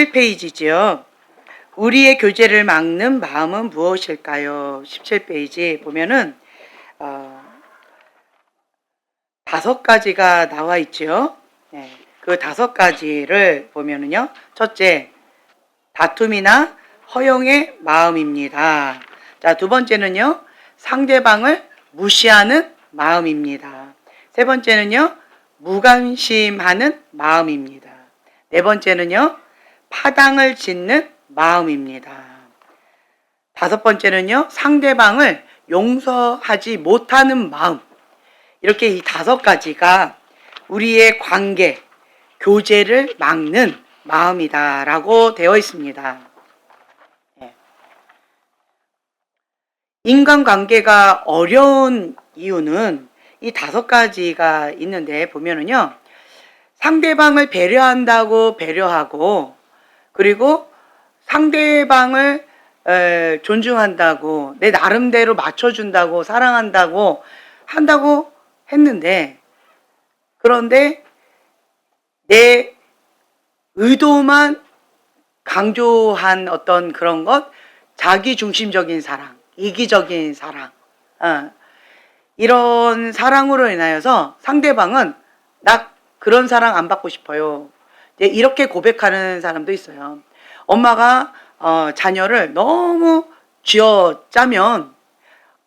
17페이지지요. 우리의 교제를 막는 마음은 무엇일까요? 17페이지 보면은 5가지가 나와 있죠. 네, 그 5가지를 보면은요. 첫째, 다툼이나 허용의 마음입니다. 자, 두 번째는요. 상대방을 무시하는 마음입니다. 세 번째는요. 무관심하는 마음입니다. 네 번째는요. 파당을 짓는 마음입니다. 다섯 번째는요. 상대방을 용서하지 못하는 마음. 이렇게 이 5가지가 우리의 관계, 교제를 막는 마음이다 라고 되어 있습니다. 인간관계가 어려운 이유는 이 5가지가 있는데 보면은요. 상대방을 배려한다고 배려하고, 그리고 상대방을 존중한다고, 내 나름대로 맞춰준다고, 사랑한다고 한다고 했는데, 그런데 내 의도만 강조한 어떤 그런 것, 자기중심적인 사랑, 이기적인 사랑, 이런 사랑으로 인하여서 상대방은 나 그런 사랑 안 받고 싶어요. 이렇게 고백하는 사람도 있어요. 엄마가 자녀를 너무 쥐어짜면,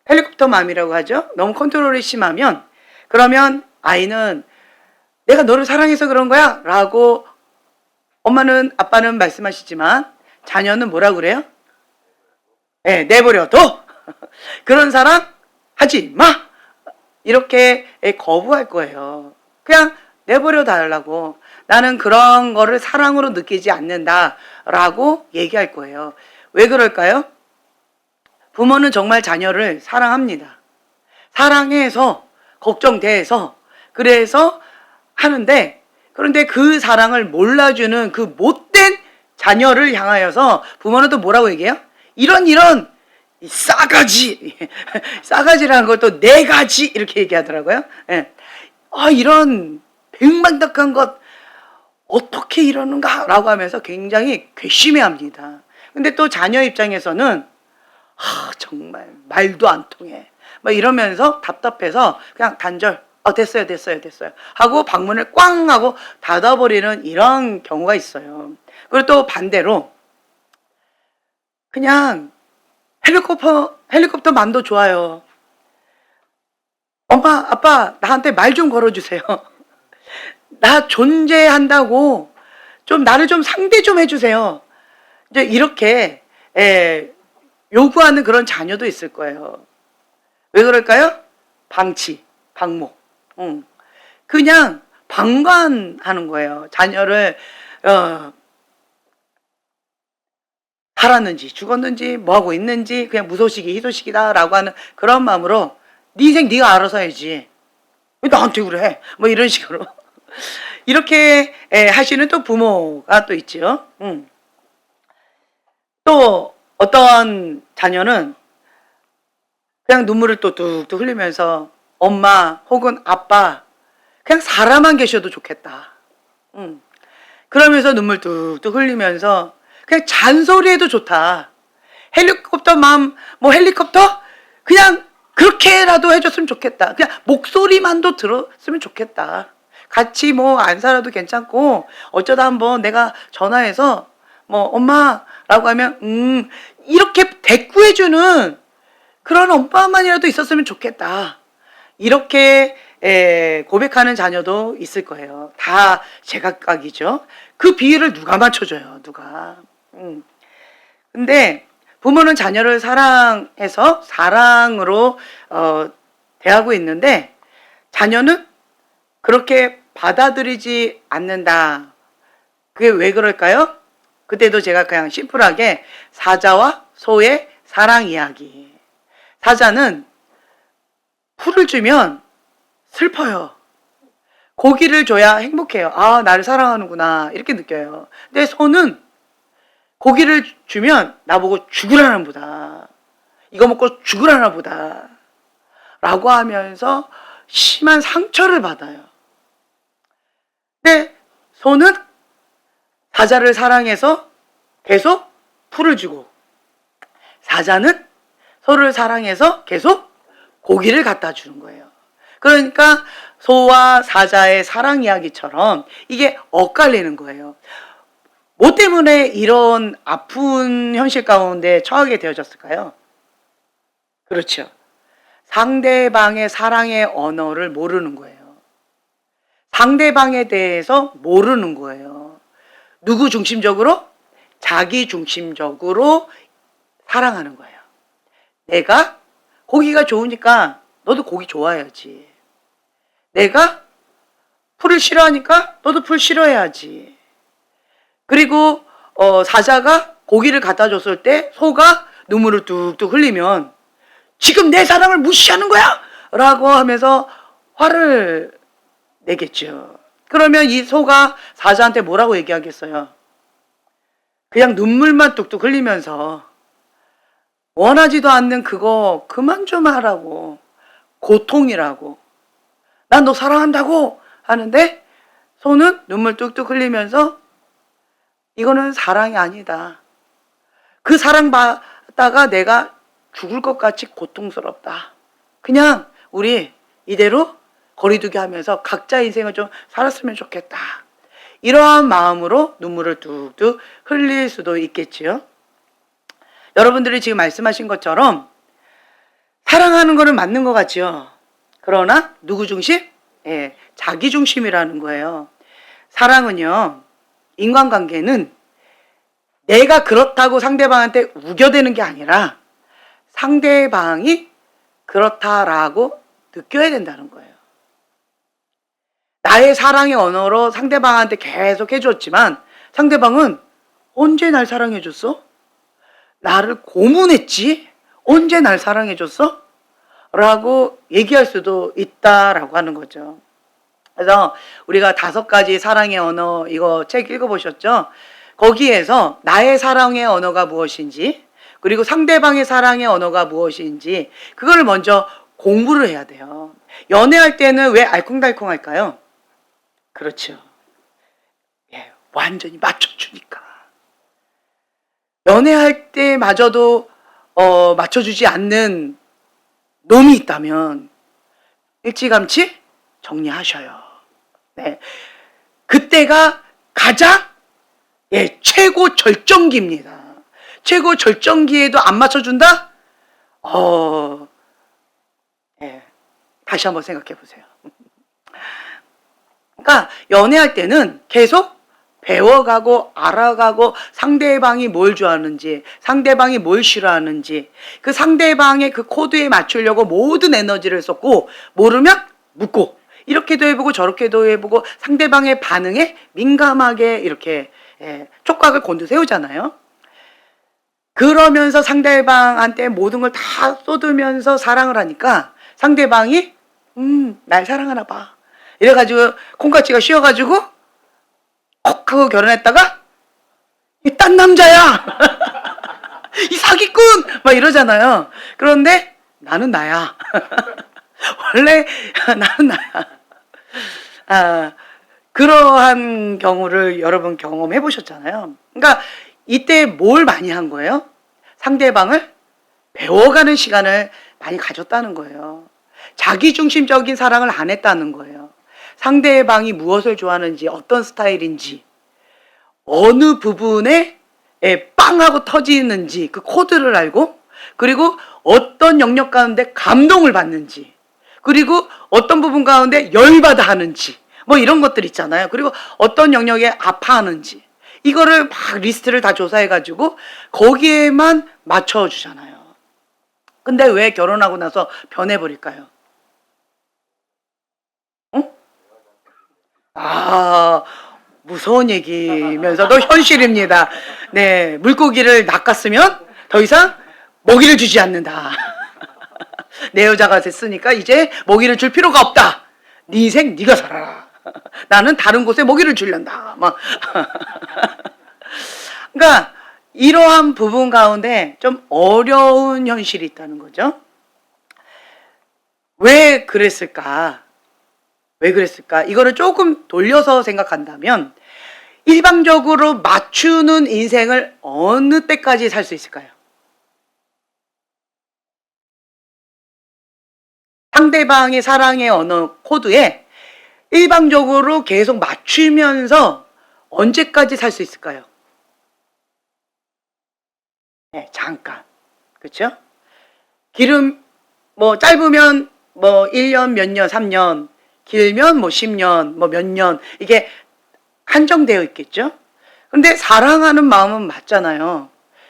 헬리콥터 맘이라고 하죠. 너무 컨트롤이 심하면, 그러면 아이는 내가 너를 사랑해서 그런 거야 라고 엄마는 아빠는 말씀하시지만 자녀는 뭐라 그래요? 네, 내버려둬. 그런 사랑 하지 마. 이렇게 거부할 거예요. 그냥 내버려 달라고. 나는 그런 거를 사랑으로 느끼지 않는다 라고 얘기할 거예요. 왜 그럴까요? 부모는 정말 자녀를 사랑합니다. 사랑해서, 걱정돼서, 그래서 하는데, 그런데 그 사랑을 몰라주는 그 못된 자녀를 향하여서 부모는 또 뭐라고 얘기해요? 이런 싸가지. 싸가지라는 것도 4가지 이렇게 얘기하더라고요. 예. 이런 백만덕한 것 어떻게 이러는가 라고 하면서 굉장히 괘씸해합니다. 근데 또 자녀 입장에서는 정말 말도 안 통해 막 이러면서 답답해서 그냥 단절 됐어요 하고 방문을 꽝 하고 닫아버리는 이런 경우가 있어요. 그리고 또 반대로 그냥 헬리콥터 맘도 좋아요. 엄마 아빠 나한테 말 좀 걸어주세요. 나 존재한다고 좀 나를 좀 상대 좀 해주세요. 이제 이렇게 요구하는 그런 자녀도 있을 거예요. 왜 그럴까요? 방목. 그냥 방관하는 거예요. 자녀를 살았는지 죽었는지 뭐하고 있는지 그냥 무소식이 희소식이다 라고 하는 그런 마음으로 네 인생 네가 알아서 해야지. 왜 나한테 그래? 뭐 이런 식으로 이렇게 하시는 또 부모가 또 있죠. 또 어떤 자녀는 그냥 눈물을 또 뚝뚝 흘리면서 엄마 혹은 아빠 그냥 살아만 계셔도 좋겠다. 그러면서 눈물 뚝뚝 흘리면서 그냥 잔소리해도 좋다. 헬리콥터 맘, 뭐 헬리콥터? 그냥 그렇게라도 해줬으면 좋겠다. 그냥 목소리만도 들었으면 좋겠다. 같이 뭐 안 살아도 괜찮고 어쩌다 한번 내가 전화해서 뭐 엄마라고 하면 이렇게 대꾸해주는 그런 엄마만이라도 있었으면 좋겠다. 이렇게 고백하는 자녀도 있을 거예요. 다 제각각이죠. 그 비율을 누가 맞춰줘요. 누가. 근데 부모는 자녀를 사랑해서 사랑으로 대하고 있는데 자녀는 그렇게 받아들이지 않는다. 그게 왜 그럴까요? 그때도 제가 그냥 심플하게 사자와 소의 사랑 이야기. 사자는 풀을 주면 슬퍼요. 고기를 줘야 행복해요. 나를 사랑하는구나 이렇게 느껴요. 근데 소는 고기를 주면 나보고 죽으라나 보다. 이거 먹고 죽으라나 보다. 라고 하면서 심한 상처를 받아요. 근데 소는 사자를 사랑해서 계속 풀을 주고, 사자는 소를 사랑해서 계속 고기를 갖다 주는 거예요. 그러니까 소와 사자의 사랑 이야기처럼 이게 엇갈리는 거예요. 뭐 때문에 이런 아픈 현실 가운데 처하게 되어졌을까요? 그렇죠. 상대방의 사랑의 언어를 모르는 거예요. 상대방에 대해서 모르는 거예요. 누구 중심적으로? 자기 중심적으로 사랑하는 거예요. 내가 고기가 좋으니까 너도 고기 좋아해야지. 내가 풀을 싫어하니까 너도 풀 싫어해야지. 그리고 사자가 고기를 갖다 줬을 때 소가 눈물을 뚝뚝 흘리면 지금 내 사랑을 무시하는 거야! 라고 하면서 화를 내겠죠. 그러면 이 소가 사자한테 뭐라고 얘기하겠어요? 그냥 눈물만 뚝뚝 흘리면서 원하지도 않는 그거 그만 좀 하라고, 고통이라고, 난 너 사랑한다고 하는데 소는 눈물 뚝뚝 흘리면서 이거는 사랑이 아니다. 그 사랑받다가 내가 죽을 것 같이 고통스럽다. 그냥 우리 이대로 거리두기 하면서 각자 인생을 좀 살았으면 좋겠다. 이러한 마음으로 눈물을 뚝뚝 흘릴 수도 있겠지요. 여러분들이 지금 말씀하신 것처럼 사랑하는 거는 맞는 것 같지요. 그러나 누구 중심? 예, 자기 중심이라는 거예요. 사랑은요, 인간관계는 내가 그렇다고 상대방한테 우겨대는 게 아니라 상대방이 그렇다라고 느껴야 된다는 거예요. 나의 사랑의 언어로 상대방한테 계속 해줬지만 상대방은 언제 날 사랑해줬어? 나를 고문했지? 언제 날 사랑해줬어? 라고 얘기할 수도 있다라고 하는 거죠. 그래서 우리가 5가지 사랑의 언어, 이거 책 읽어보셨죠? 거기에서 나의 사랑의 언어가 무엇인지, 그리고 상대방의 사랑의 언어가 무엇인지 그걸 먼저 공부를 해야 돼요. 연애할 때는 왜 알콩달콩할까요? 그렇죠. 예, 완전히 맞춰주니까. 연애할 때마저도 맞춰주지 않는 놈이 있다면 일찌감치 정리하셔요. 네, 그때가 가장 최고 절정기입니다. 최고 절정기에도 안 맞춰준다? 다시 한번 생각해 보세요. 그러니까 연애할 때는 계속 배워가고 알아가고 상대방이 뭘 좋아하는지, 상대방이 뭘 싫어하는지, 그 상대방의 그 코드에 맞추려고 모든 에너지를 쏟고, 모르면 묻고, 이렇게도 해보고 저렇게도 해보고 상대방의 반응에 민감하게 이렇게 촉각을 곤두세우잖아요. 그러면서 상대방한테 모든 걸 다 쏟으면서 사랑을 하니까 상대방이 날 사랑하나 봐. 이래가지고 콩깍지가 씌어가지고 콕 하고 결혼했다가 이 딴 남자야. 이 사기꾼 막 이러잖아요. 그런데 나는 나야. 원래 나는 나야. 그러한 경우를 여러분 경험해 보셨잖아요. 그러니까 이때 뭘 많이 한 거예요? 상대방을 배워가는 시간을 많이 가졌다는 거예요. 자기중심적인 사랑을 안 했다는 거예요. 상대방이 무엇을 좋아하는지, 어떤 스타일인지, 어느 부분에 빵 하고 터지는지 그 코드를 알고, 그리고 어떤 영역 가운데 감동을 받는지, 그리고 어떤 부분 가운데 열받아 하는지, 뭐 이런 것들 있잖아요. 그리고 어떤 영역에 아파하는지, 이거를 막 리스트를 다 조사해가지고 거기에만 맞춰주잖아요. 근데 왜 결혼하고 나서 변해버릴까요? 무서운 얘기면서도 현실입니다. 네, 물고기를 낚았으면 더 이상 먹이를 주지 않는다. 내 여자가 됐으니까 이제 먹이를 줄 필요가 없다. 네 인생 네가 살아라. 나는 다른 곳에 먹이를 주련다. 막. 그러니까 이러한 부분 가운데 좀 어려운 현실이 있다는 거죠. 왜 그랬을까? 왜 그랬을까? 이거를 조금 돌려서 생각한다면 일방적으로 맞추는 인생을 어느 때까지 살 수 있을까요? 상대방의 사랑의 언어 코드에 일방적으로 계속 맞추면서 언제까지 살 수 있을까요? 네, 잠깐. 그렇죠? 기름 뭐 짧으면 뭐 1년, 몇 년, 3년, 길면 뭐 10년, 뭐 몇 년, 이게 한정되어 있겠죠? 근데 사랑하는 마음은 맞잖아요.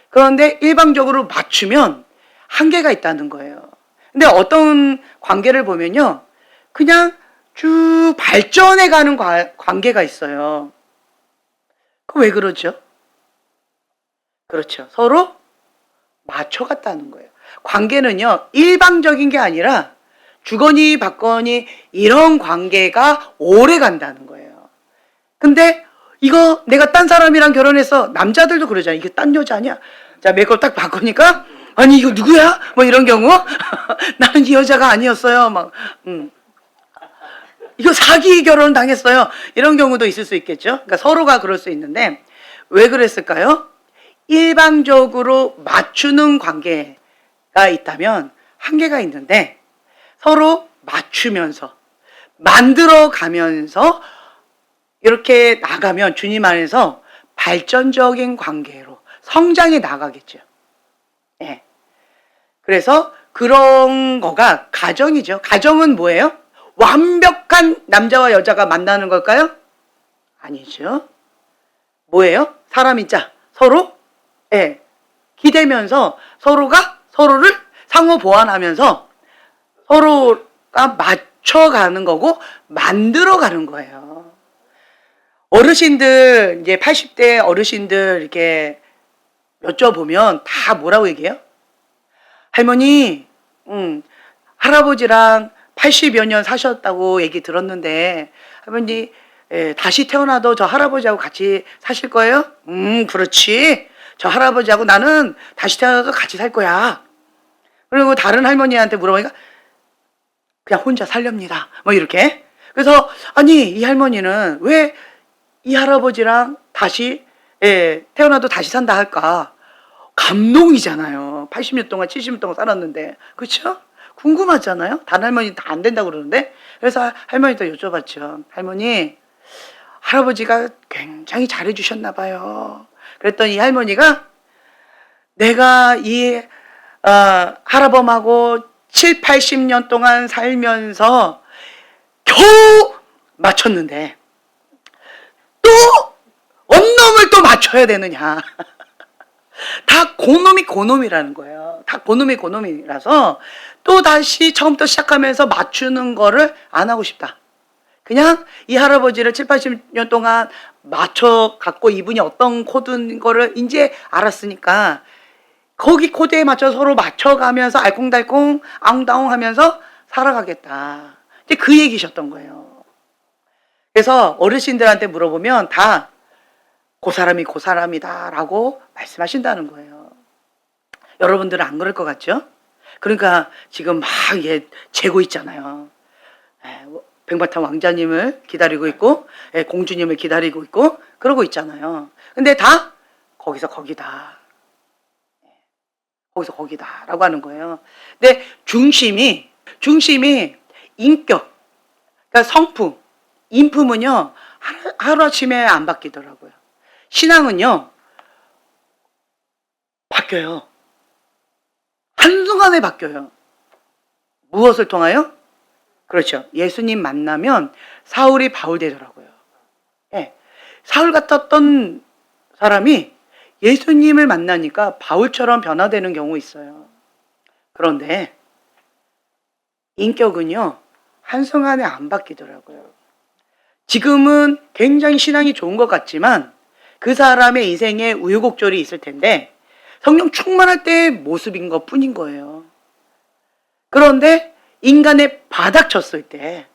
그런데 일방적으로 맞추면 한계가 있다는 거예요. 근데 어떤 관계를 보면요, 그냥 쭉 발전해 가는 관계가 있어요. 그 왜 그러죠? 그렇죠. 서로 맞춰갔다는 거예요. 관계는요, 일방적인 게 아니라 주거니 받거니 이런 관계가 오래 간다는 거예요. 근데 이거 내가 딴 사람이랑 결혼해서, 남자들도 그러잖아요. 이게 딴 여자 아니야? 자, 메이크업 딱 바꾸니까 아니 이거 누구야? 뭐 이런 경우. 나는 이 여자가 아니었어요. 막 이거 사기 결혼 당했어요. 이런 경우도 있을 수 있겠죠. 그러니까 서로가 그럴 수 있는데 왜 그랬을까요? 일방적으로 맞추는 관계가 있다면 한계가 있는데, 서로 맞추면서 만들어 가면서 이렇게 나가면 주님 안에서 발전적인 관계로 성장해 나가겠죠. 예. 그래서 그런 거가 가정이죠. 가정은 뭐예요? 완벽한 남자와 여자가 만나는 걸까요? 아니죠. 뭐예요? 사람이자 서로 기대면서 서로가 서로를 상호 보완하면서 서로가 맞춰가는 거고 만들어가는 거예요. 어르신들, 이제 80대 어르신들 이렇게 여쭤보면 다 뭐라고 얘기해요? 할머니, 할아버지랑 80여 년 사셨다고 얘기 들었는데, 할머니, 다시 태어나도 저 할아버지하고 같이 사실 거예요? 그렇지. 저 할아버지하고 나는 다시 태어나도 같이 살 거야. 그리고 다른 할머니한테 물어보니까 그냥 혼자 살렵니다. 뭐 이렇게. 그래서 아니, 이 할머니는 왜 이 할아버지랑 다시 태어나도 다시 산다 할까? 감동이잖아요. 80년 동안 70년 동안 살았는데. 그렇죠? 궁금하잖아요. 다른 할머니 다 안 된다고 그러는데. 그래서 할머니도 여쭤봤죠. 할머니, 할아버지가 굉장히 잘해주셨나 봐요. 그랬더니 이 할머니가 내가 이 할아범하고 7, 80년 동안 살면서 겨우 맞췄는데 또 언놈을 또 맞춰야 되느냐. 다 고놈이 고놈이라는 거예요. 다 고놈이 고놈이라서 또 다시 처음부터 시작하면서 맞추는 거를 안 하고 싶다. 그냥 이 할아버지를 7, 80년 동안 맞춰 갖고 이분이 어떤 코드인 거를 이제 알았으니까 거기 코드에 맞춰 서로 맞춰가면서 알콩달콩 앙다웅 하면서 살아가겠다. 이제 그 얘기셨던 거예요. 그래서 어르신들한테 물어보면 다 그 사람이 그 사람이다 라고 말씀하신다는 거예요. 여러분들은 안 그럴 것 같죠? 그러니까 지금 막 재고 있잖아요. 백마탄 왕자님을 기다리고 있고 공주님을 기다리고 있고 그러고 있잖아요. 근데 다 거기서 거기다. 거기서 거기다 라고 하는 거예요. 근데 중심이 인격, 그러니까 성품, 인품은요 하루아침에 안 바뀌더라고요. 신앙은요 바뀌어요. 한순간에 바뀌어요. 무엇을 통하여? 그렇죠. 예수님 만나면 사울이 바울 되더라고요. 사울 같았던 사람이 예수님을 만나니까 바울처럼 변화되는 경우 있어요. 그런데 인격은요 한순간에 안 바뀌더라고요. 지금은 굉장히 신앙이 좋은 것 같지만 그 사람의 인생에 우유곡절이 있을 텐데 성령 충만할 때의 모습인 것 뿐인 거예요. 그런데 인간의 바닥쳤을 때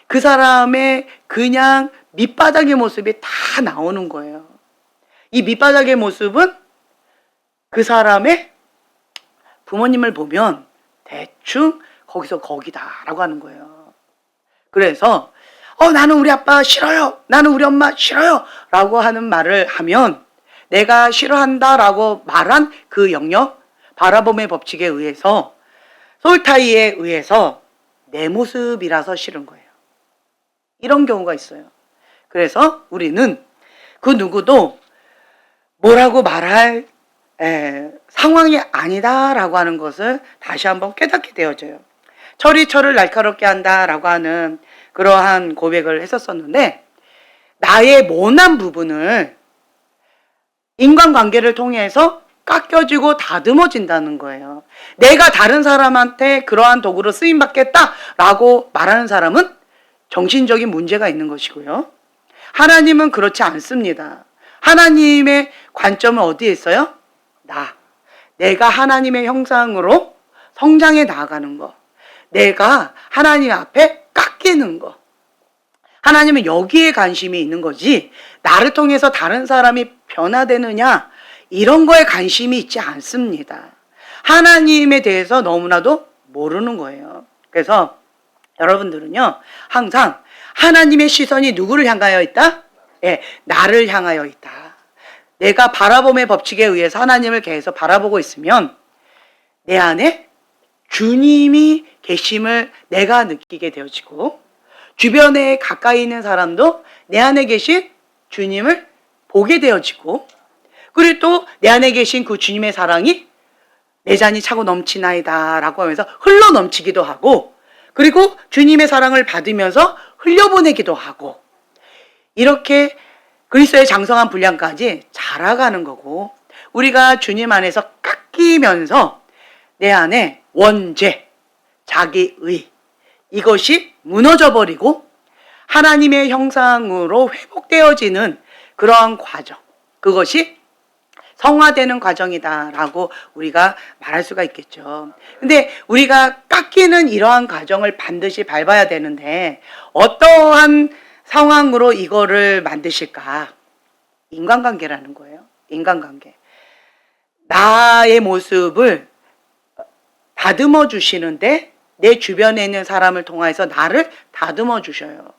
그 사람의 그냥 밑바닥의 모습이 다 나오는 거예요. 이 밑바닥의 모습은 그 사람의 부모님을 보면 대충 거기서 거기다 라고 하는 거예요. 그래서 나는 우리 아빠 싫어요. 나는 우리 엄마 싫어요. 라고 하는 말을 하면 내가 싫어한다 라고 말한 그 영역, 바라봄의 법칙에 의해서, 솔타이에 의해서 내 모습이라서 싫은 거예요. 이런 경우가 있어요. 그래서 우리는 그 누구도 뭐라고 말할 상황이 아니다라고 하는 것을 다시 한번 깨닫게 되어져요. 철이 철을 날카롭게 한다라고 하는 그러한 고백을 했었었는데, 나의 모난 부분을 인간관계를 통해서 깎여지고 다듬어진다는 거예요. 내가 다른 사람한테 그러한 도구로 쓰임받겠다라고 말하는 사람은 정신적인 문제가 있는 것이고요. 하나님은 그렇지 않습니다. 하나님의 관점은 어디에 있어요? 내가 하나님의 형상으로 성장해 나아가는 거. 내가 하나님 앞에 깎이는 거. 하나님은 여기에 관심이 있는 거지, 나를 통해서 다른 사람이 변화되느냐 이런 거에 관심이 있지 않습니다. 하나님에 대해서 너무나도 모르는 거예요. 그래서 여러분들은요, 항상 하나님의 시선이 누구를 향하여 있다? 나를 향하여 있다. 내가 바라봄의 법칙에 의해서 하나님을 계속 바라보고 있으면 내 안에 주님이 계심을 내가 느끼게 되어지고, 주변에 가까이 있는 사람도 내 안에 계신 주님을 보게 되어지고, 그리고 또 내 안에 계신 그 주님의 사랑이 내 잔이 차고 넘치나이다 라고 하면서 흘러 넘치기도 하고, 그리고 주님의 사랑을 받으면서 흘려보내기도 하고, 이렇게 그리스도의 장성한 분량까지 자라가는 거고, 우리가 주님 안에서 깎이면서 내 안에 원죄, 자기의, 이것이 무너져 버리고 하나님의 형상으로 회복되어지는 그러한 과정, 그것이 성화되는 과정이다라고 우리가 말할 수가 있겠죠. 근데 우리가 깎이는 이러한 과정을 반드시 밟아야 되는데, 어떠한 상황으로 이거를 만드실까? 인간관계라는 거예요. 인간관계. 나의 모습을 다듬어 주시는데 내 주변에 있는 사람을 통해서 나를 다듬어 주셔요.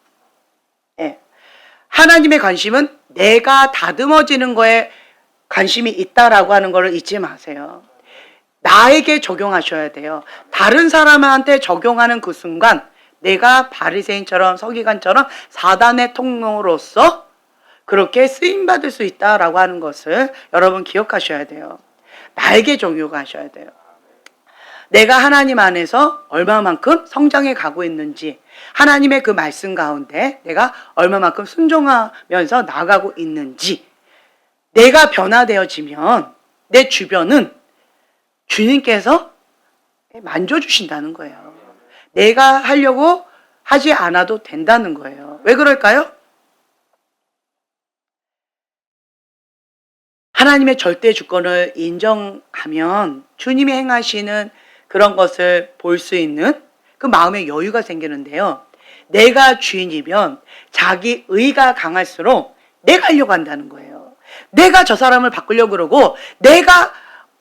하나님의 관심은 내가 다듬어지는 거에 관심이 있다라고 하는 것을 잊지 마세요. 나에게 적용하셔야 돼요. 다른 사람한테 적용하는 그 순간 내가 바리새인처럼 서기관처럼 사단의 통로로서 그렇게 쓰임받을 수 있다라고 하는 것을 여러분 기억하셔야 돼요. 나에게 적용하셔야 돼요. 내가 하나님 안에서 얼마만큼 성장해 가고 있는지, 하나님의 그 말씀 가운데 내가 얼마만큼 순종하면서 나가고 있는지, 내가 변화되어지면 내 주변은 주님께서 만져주신다는 거예요. 내가 하려고 하지 않아도 된다는 거예요. 왜 그럴까요? 하나님의 절대 주권을 인정하면 주님이 행하시는 그런 것을 볼 수 있는 그 마음의 여유가 생기는데요. 내가 주인이면 자기 의가 강할수록 내가 하려고 한다는 거예요. 내가 저 사람을 바꾸려고 그러고, 내가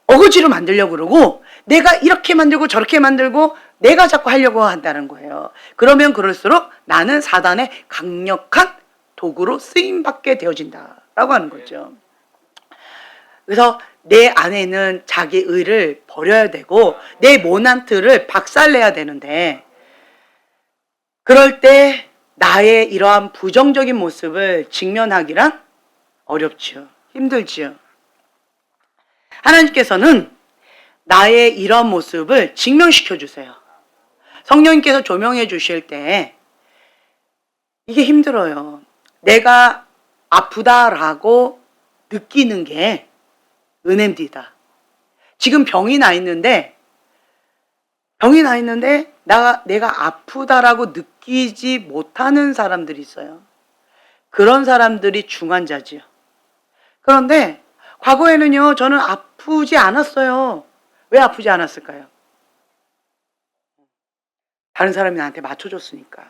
어거지로 만들려고 그러고, 내가 이렇게 만들고 저렇게 만들고 내가 자꾸 하려고 한다는 거예요. 그러면 그럴수록 나는 사단의 강력한 도구로 쓰임받게 되어진다라고 하는 거죠. 그래서 내 안에는 자기 의를 버려야 되고 내 모난 틀을 박살내야 되는데, 그럴 때 나의 이러한 부정적인 모습을 직면하기란 어렵지요. 힘들지요. 하나님께서는 나의 이런 모습을 증명시켜 주세요. 성령님께서 조명해 주실 때 이게 힘들어요. 내가 아프다라고 느끼는 게 은혜입니다. 지금 병이 나 있는데 내가 아프다라고 느끼지 못하는 사람들이 있어요. 그런 사람들이 중환자지요. 그런데 과거에는요, 저는 아프지 않았어요. 왜 아프지 않았을까요? 다른 사람이 나한테 맞춰줬으니까.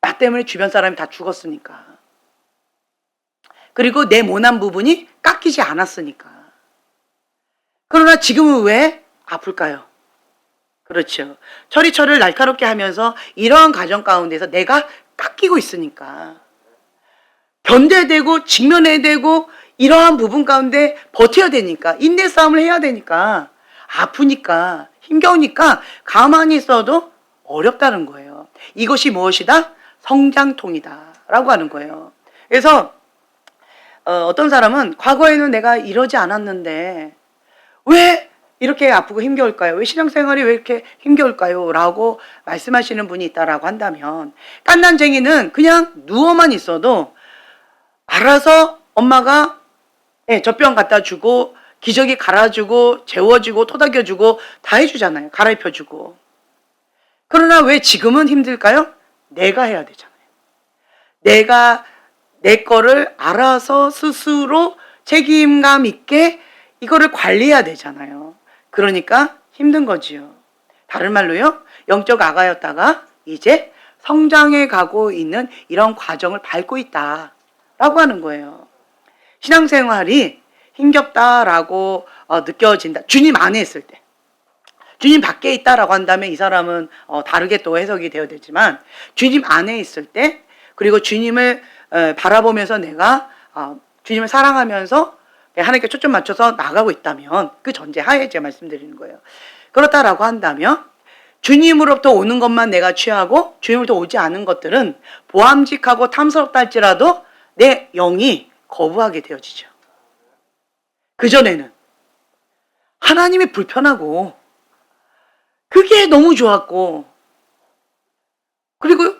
나 때문에 주변 사람이 다 죽었으니까. 그리고 내 모난 부분이 깎이지 않았으니까. 그러나 지금은 왜 아플까요? 그렇죠. 철이 철을 날카롭게 하면서 이러한 과정 가운데서 내가 깎이고 있으니까. 견뎌내고 직면해야 되고 이러한 부분 가운데 버텨야 되니까, 인내 싸움을 해야 되니까, 아프니까 힘겨우니까 가만히 있어도 어렵다는 거예요. 이것이 무엇이다? 성장통이다 라고 하는 거예요. 그래서 어떤 사람은 과거에는 내가 이러지 않았는데 왜 이렇게 아프고 힘겨울까요? 왜 신앙생활이 왜 이렇게 힘겨울까요? 라고 말씀하시는 분이 있다라고 한다면, 깐난쟁이는 그냥 누워만 있어도 알아서 엄마가 젖병 갖다 주고 기저귀 갈아주고 재워주고 토닥여주고 다 해주잖아요. 갈아입혀주고. 그러나 왜 지금은 힘들까요? 내가 해야 되잖아요. 내가 내 거를 알아서 스스로 책임감 있게 이거를 관리해야 되잖아요. 그러니까 힘든 거지요. 다른 말로요, 영적 아가였다가 이제 성장해 가고 있는 이런 과정을 밟고 있다라고 하는 거예요. 신앙생활이 힘겹다라고 느껴진다. 주님 안에 있을 때. 주님 밖에 있다라고 한다면 이 사람은 다르게 또 해석이 되어야 되지만, 주님 안에 있을 때, 그리고 주님을 바라보면서 내가 주님을 사랑하면서 하나님께 초점 맞춰서 나가고 있다면, 그 전제 하에 제가 말씀드리는 거예요. 그렇다라고 한다면 주님으로부터 오는 것만 내가 취하고 주님으로부터 오지 않은 것들은 보암직하고 탐스럽다 할지라도 내 영이 거부하게 되어지죠. 그전에는 하나님이 불편하고 그게 너무 좋았고, 그리고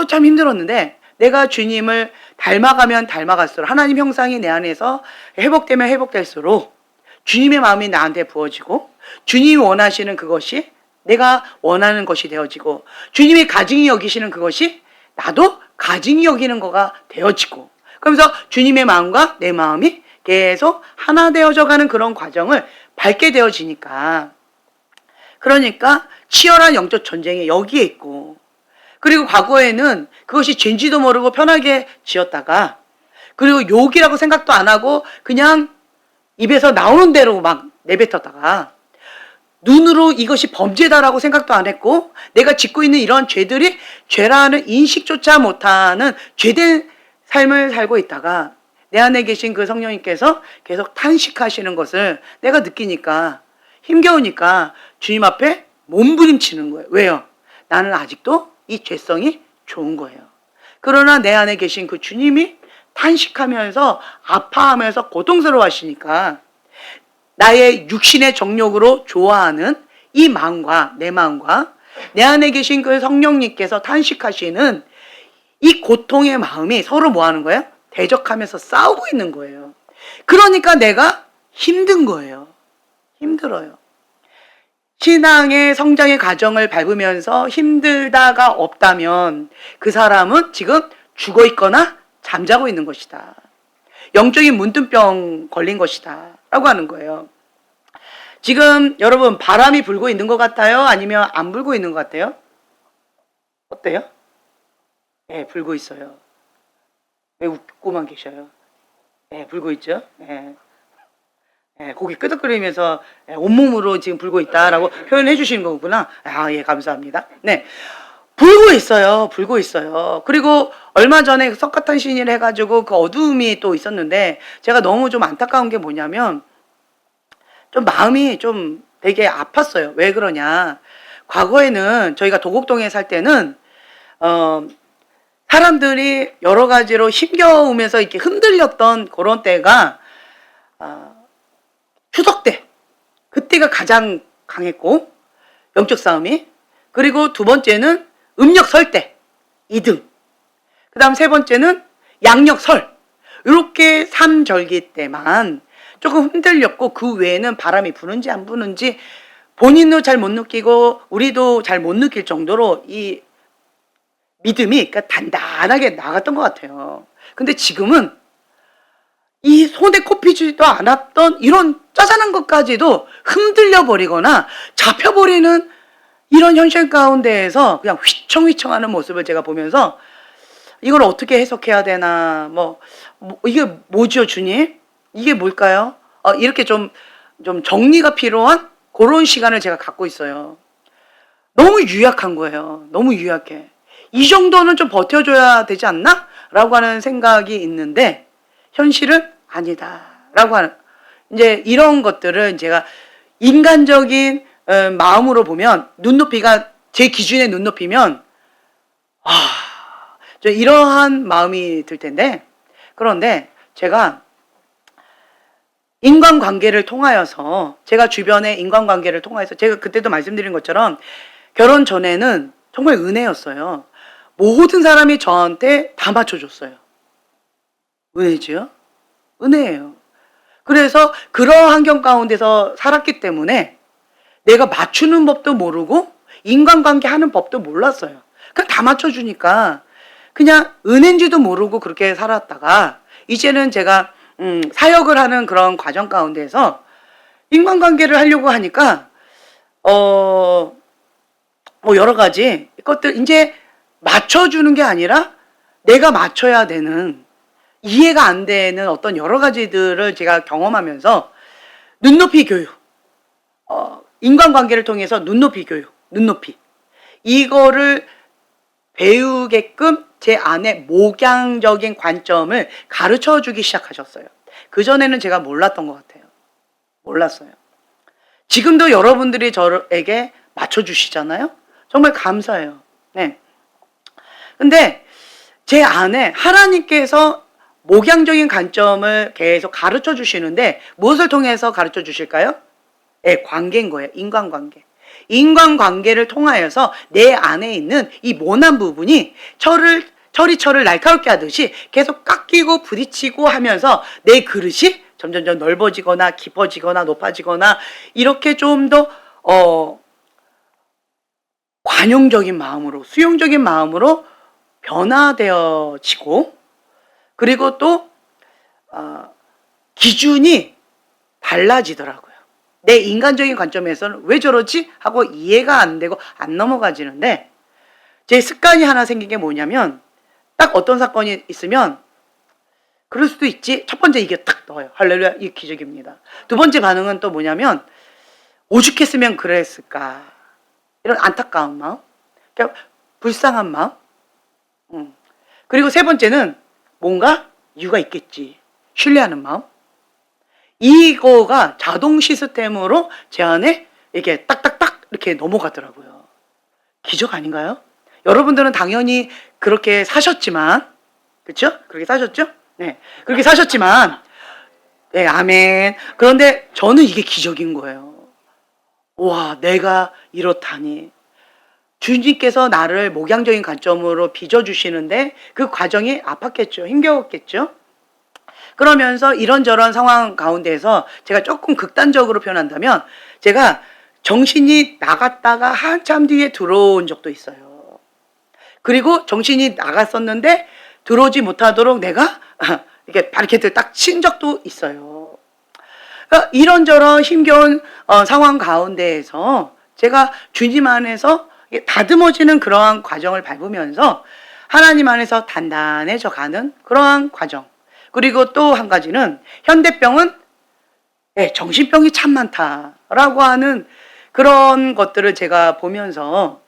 참 힘들었는데 내가 주님을 닮아가면 닮아갈수록, 하나님 형상이 내 안에서 회복되면 회복될수록 주님의 마음이 나한테 부어지고 주님이 원하시는 그것이 내가 원하는 것이 되어지고, 주님이 가증히 여기시는 그것이 나도 가증히 여기는 거가 되어지고, 그러면서 주님의 마음과 내 마음이 계속 하나 되어져 가는 그런 과정을 밟게 되어지니까, 그러니까 치열한 영적 전쟁이 여기에 있고, 그리고 과거에는 그것이 죄인지도 모르고 편하게 지었다가, 그리고 욕이라고 생각도 안 하고 그냥 입에서 나오는 대로 막 내뱉었다가, 눈으로 이것이 범죄다라고 생각도 안 했고 내가 짓고 있는 이런 죄들이 죄라는 인식조차 못하는 죄된 삶을 살고 있다가 내 안에 계신 그 성령님께서 계속 탄식하시는 것을 내가 느끼니까, 힘겨우니까 주님 앞에 몸부림치는 거예요. 왜요? 나는 아직도 이 죄성이 좋은 거예요. 그러나 내 안에 계신 그 주님이 탄식하면서 아파하면서 고통스러워 하시니까, 나의 육신의 정욕으로 좋아하는 이 마음과 내 마음과 내 안에 계신 그 성령님께서 탄식하시는 이 고통의 마음이 서로 뭐 하는 거예요? 대적하면서 싸우고 있는 거예요. 그러니까 내가 힘든 거예요. 힘들어요. 신앙의 성장의 과정을 밟으면서 힘들다가 없다면 그 사람은 지금 죽어 있거나 잠자고 있는 것이다. 영적인 문둥병 걸린 것이다 라고 하는 거예요. 지금 여러분 바람이 불고 있는 것 같아요? 아니면 안 불고 있는 것 같아요? 어때요? 네, 불고 있어요. 왜 웃고만 계셔요? 네, 불고 있죠? 네. 네, 고개 끄덕거리면서 온몸으로 지금 불고 있다라고 표현해 주시는 거구나. 예, 감사합니다. 네. 불고 있어요. 불고 있어요. 그리고 얼마 전에 석가탄신일 해가지고 그 어두움이 또 있었는데, 제가 너무 좀 안타까운 게 뭐냐면, 좀 마음이 좀 되게 아팠어요. 왜 그러냐. 과거에는 저희가 도곡동에 살 때는, 사람들이 여러 가지로 힘겨우면서 이렇게 흔들렸던 그런 때가, 추석 때. 그때가 가장 강했고, 영적 싸움이. 그리고 두 번째는 음력 설 때 2등. 그 다음 세 번째는 양력 설. 이렇게 3절기 때만 조금 흔들렸고, 그 외에는 바람이 부는지 안 부는지 본인도 잘 못 느끼고 우리도 잘 못 느낄 정도로 이 믿음이 그러니까 단단하게 나갔던 것 같아요. 근데 지금은 이 손에 꼽히지도 않았던 이런 짜잔한 것까지도 흔들려 버리거나 잡혀버리는 이런 현실 가운데에서 그냥 휘청휘청하는 모습을 제가 보면서, 이걸 어떻게 해석해야 되나, 이게 뭐죠, 주님? 이게 뭘까요? 이렇게 좀 정리가 필요한 그런 시간을 제가 갖고 있어요. 너무 유약한 거예요. 너무 유약해. 이 정도는 좀 버텨줘야 되지 않나? 라고 하는 생각이 있는데 현실은 아니다 라고 하는, 이제 이런 것들은 제가 인간적인 마음으로 보면, 눈높이가 제 기준의 눈높이면 저 이러한 마음이 들 텐데, 그런데 제가 인간관계를 통하여서, 제가 주변의 인간관계를 통하여서, 제가 그때도 말씀드린 것처럼 결혼 전에는 정말 은혜였어요. 모든 사람이 저한테 다 맞춰줬어요. 은혜지요? 은혜예요. 그래서 그런 환경 가운데서 살았기 때문에 내가 맞추는 법도 모르고 인간관계 하는 법도 몰랐어요. 그냥 다 맞춰주니까 그냥 은혜인지도 모르고 그렇게 살았다가, 이제는 제가 사역을 하는 그런 과정 가운데서 인간관계를 하려고 하니까 여러 가지 것들, 이제 맞춰주는 게 아니라 내가 맞춰야 되는, 이해가 안 되는 어떤 여러 가지들을 제가 경험하면서 눈높이 교육, 인간관계를 통해서 눈높이 교육, 눈높이, 이거를 배우게끔 제 안에 목양적인 관점을 가르쳐 주기 시작하셨어요. 그전에는 제가 몰랐던 것 같아요. 몰랐어요. 지금도 여러분들이 저에게 맞춰주시잖아요. 정말 감사해요. 네. 근데 제 안에 하나님께서 목양적인 관점을 계속 가르쳐 주시는데, 무엇을 통해서 가르쳐 주실까요? 네, 관계인 거예요. 인간관계. 인간관계를 통하여서 내 안에 있는 이 모난 부분이 철이 날카롭게 하듯이 계속 깎이고 부딪히고 하면서 내 그릇이 점점 넓어지거나 깊어지거나 높아지거나, 이렇게 좀 더 관용적인 마음으로, 수용적인 마음으로 변화되어지고, 그리고 또 기준이 달라지더라고요. 내 인간적인 관점에서는 왜 저러지? 하고 이해가 안 되고 안 넘어가지는데, 제 습관이 하나 생긴 게 뭐냐면, 딱 어떤 사건이 있으면 그럴 수도 있지, 첫 번째 이게 탁 넣어요. 할렐루야, 이 기적입니다. 두 번째 반응은 또 뭐냐면, 오죽했으면 그랬을까, 이런 안타까운 마음, 그러니까 불쌍한 마음. 그리고 세 번째는 뭔가 이유가 있겠지, 신뢰하는 마음. 이거가 자동 시스템으로 제 안에 이렇게 딱딱딱 이렇게 넘어가더라고요. 기적 아닌가요? 여러분들은 당연히 그렇게 사셨지만, 그렇죠? 그렇게 사셨죠? 네, 그렇게 사셨지만, 네, 아멘. 그런데 저는 이게 기적인 거예요. 와, 내가 이렇다니. 주님께서 나를 목양적인 관점으로 빚어주시는데 그 과정이 아팠겠죠. 힘겨웠겠죠. 그러면서 이런저런 상황 가운데서 제가 조금 극단적으로 표현한다면, 제가 정신이 나갔다가 한참 뒤에 들어온 적도 있어요. 그리고 정신이 나갔었는데 들어오지 못하도록 내가 이렇게 바리케이트를 딱 친 적도 있어요. 그러니까 이런저런 힘겨운 상황 가운데에서 제가 주님 안에서 다듬어지는 그러한 과정을 밟으면서 하나님 안에서 단단해져 가는 그러한 과정. 그리고 또 한 가지는, 현대병은 정신병이 참 많다라고 하는 그런 것들을 제가 보면서,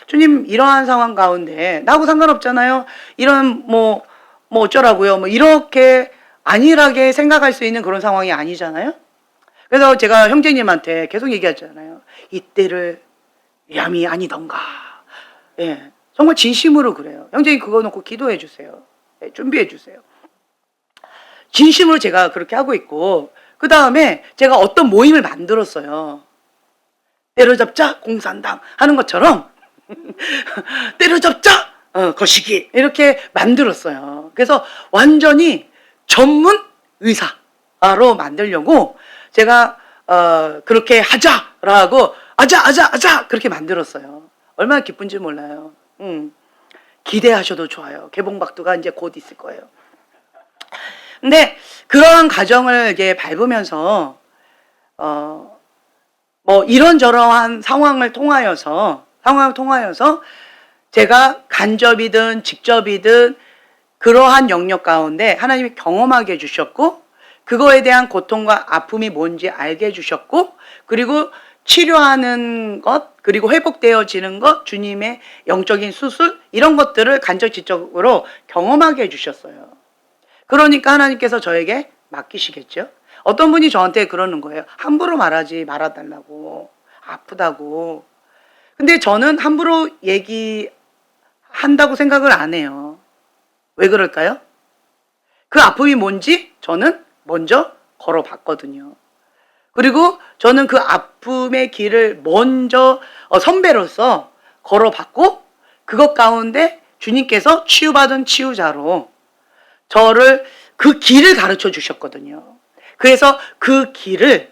주님, 이러한 상황 가운데 나하고 상관없잖아요. 이런 뭐 어쩌라고요. 뭐 이렇게 안일하게 생각할 수 있는 그런 상황이 아니잖아요. 그래서 제가 형제님한테 계속 얘기하잖아요. 이때를 위함이 아니던가. 예, 정말 진심으로 그래요. 형제님 그거 놓고 기도해 주세요. 예, 준비해 주세요. 진심으로 제가 그렇게 하고 있고, 그 다음에 제가 어떤 모임을 만들었어요. 때려잡자 공산당 하는 것처럼 때려잡자 거시기, 이렇게 만들었어요. 그래서 완전히 전문 의사로 만들려고 제가 그렇게 하자라고, 아자 그렇게 만들었어요. 얼마나 기쁜지 몰라요. 기대하셔도 좋아요. 개봉박두가 이제 곧 있을 거예요. 근데 그러한 과정을 이제 밟으면서 뭐 이런저러한 상황을 통하여서 제가 간접이든 직접이든 그러한 영역 가운데 하나님이 경험하게 해주셨고, 그거에 대한 고통과 아픔이 뭔지 알게 해주셨고, 그리고 치료하는 것, 그리고 회복되어지는 것, 주님의 영적인 수술, 이런 것들을 간접적으로 경험하게 해주셨어요. 그러니까 하나님께서 저에게 맡기시겠죠. 어떤 분이 저한테 그러는 거예요. 함부로 말하지 말아달라고, 아프다고. 근데 저는 함부로 얘기한다고 생각을 안 해요. 왜 그럴까요? 그 아픔이 뭔지 저는 먼저 걸어봤거든요. 그리고 저는 그 아픔의 길을 먼저 선배로서 걸어봤고, 그것 가운데 주님께서 치유받은 치유자로 저를 그 길을 가르쳐 주셨거든요. 그래서 그 길을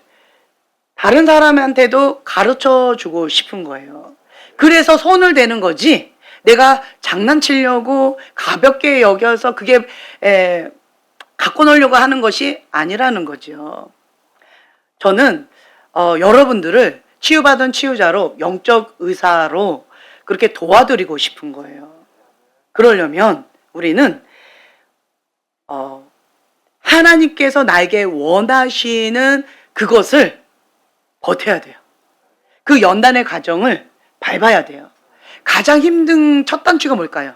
다른 사람한테도 가르쳐 주고 싶은 거예요. 그래서 손을 대는 거지, 내가 장난치려고 가볍게 여겨서 그게 갖고 놀려고 하는 것이 아니라는 거죠. 저는 여러분들을 치유받은 치유자로, 영적 의사로 그렇게 도와드리고 싶은 거예요. 그러려면 우리는 하나님께서 나에게 원하시는 그것을 버텨야 돼요. 그 연단의 과정을 밟아야 돼요. 가장 힘든 첫 단추가 뭘까요?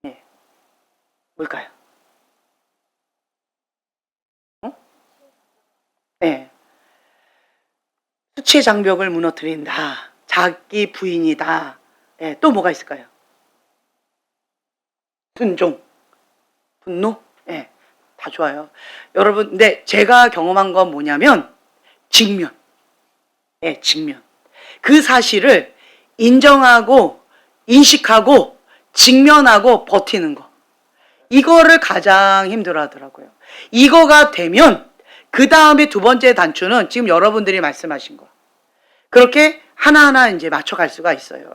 네. 뭘까요? 네. 수치의 장벽을 무너뜨린다. 자기 부인이다. 네. 또 뭐가 있을까요? 순종, 분노? 네. 다 좋아요. 여러분, 근데 제가 경험한 건 뭐냐면 직면. 네, 직면. 그 사실을 인정하고 인식하고 직면하고 버티는 거. 이거를 가장 힘들어 하더라고요. 이거가 되면 그 다음에 두 번째 단추는 지금 여러분들이 말씀하신 거. 그렇게 하나하나 이제 맞춰갈 수가 있어요.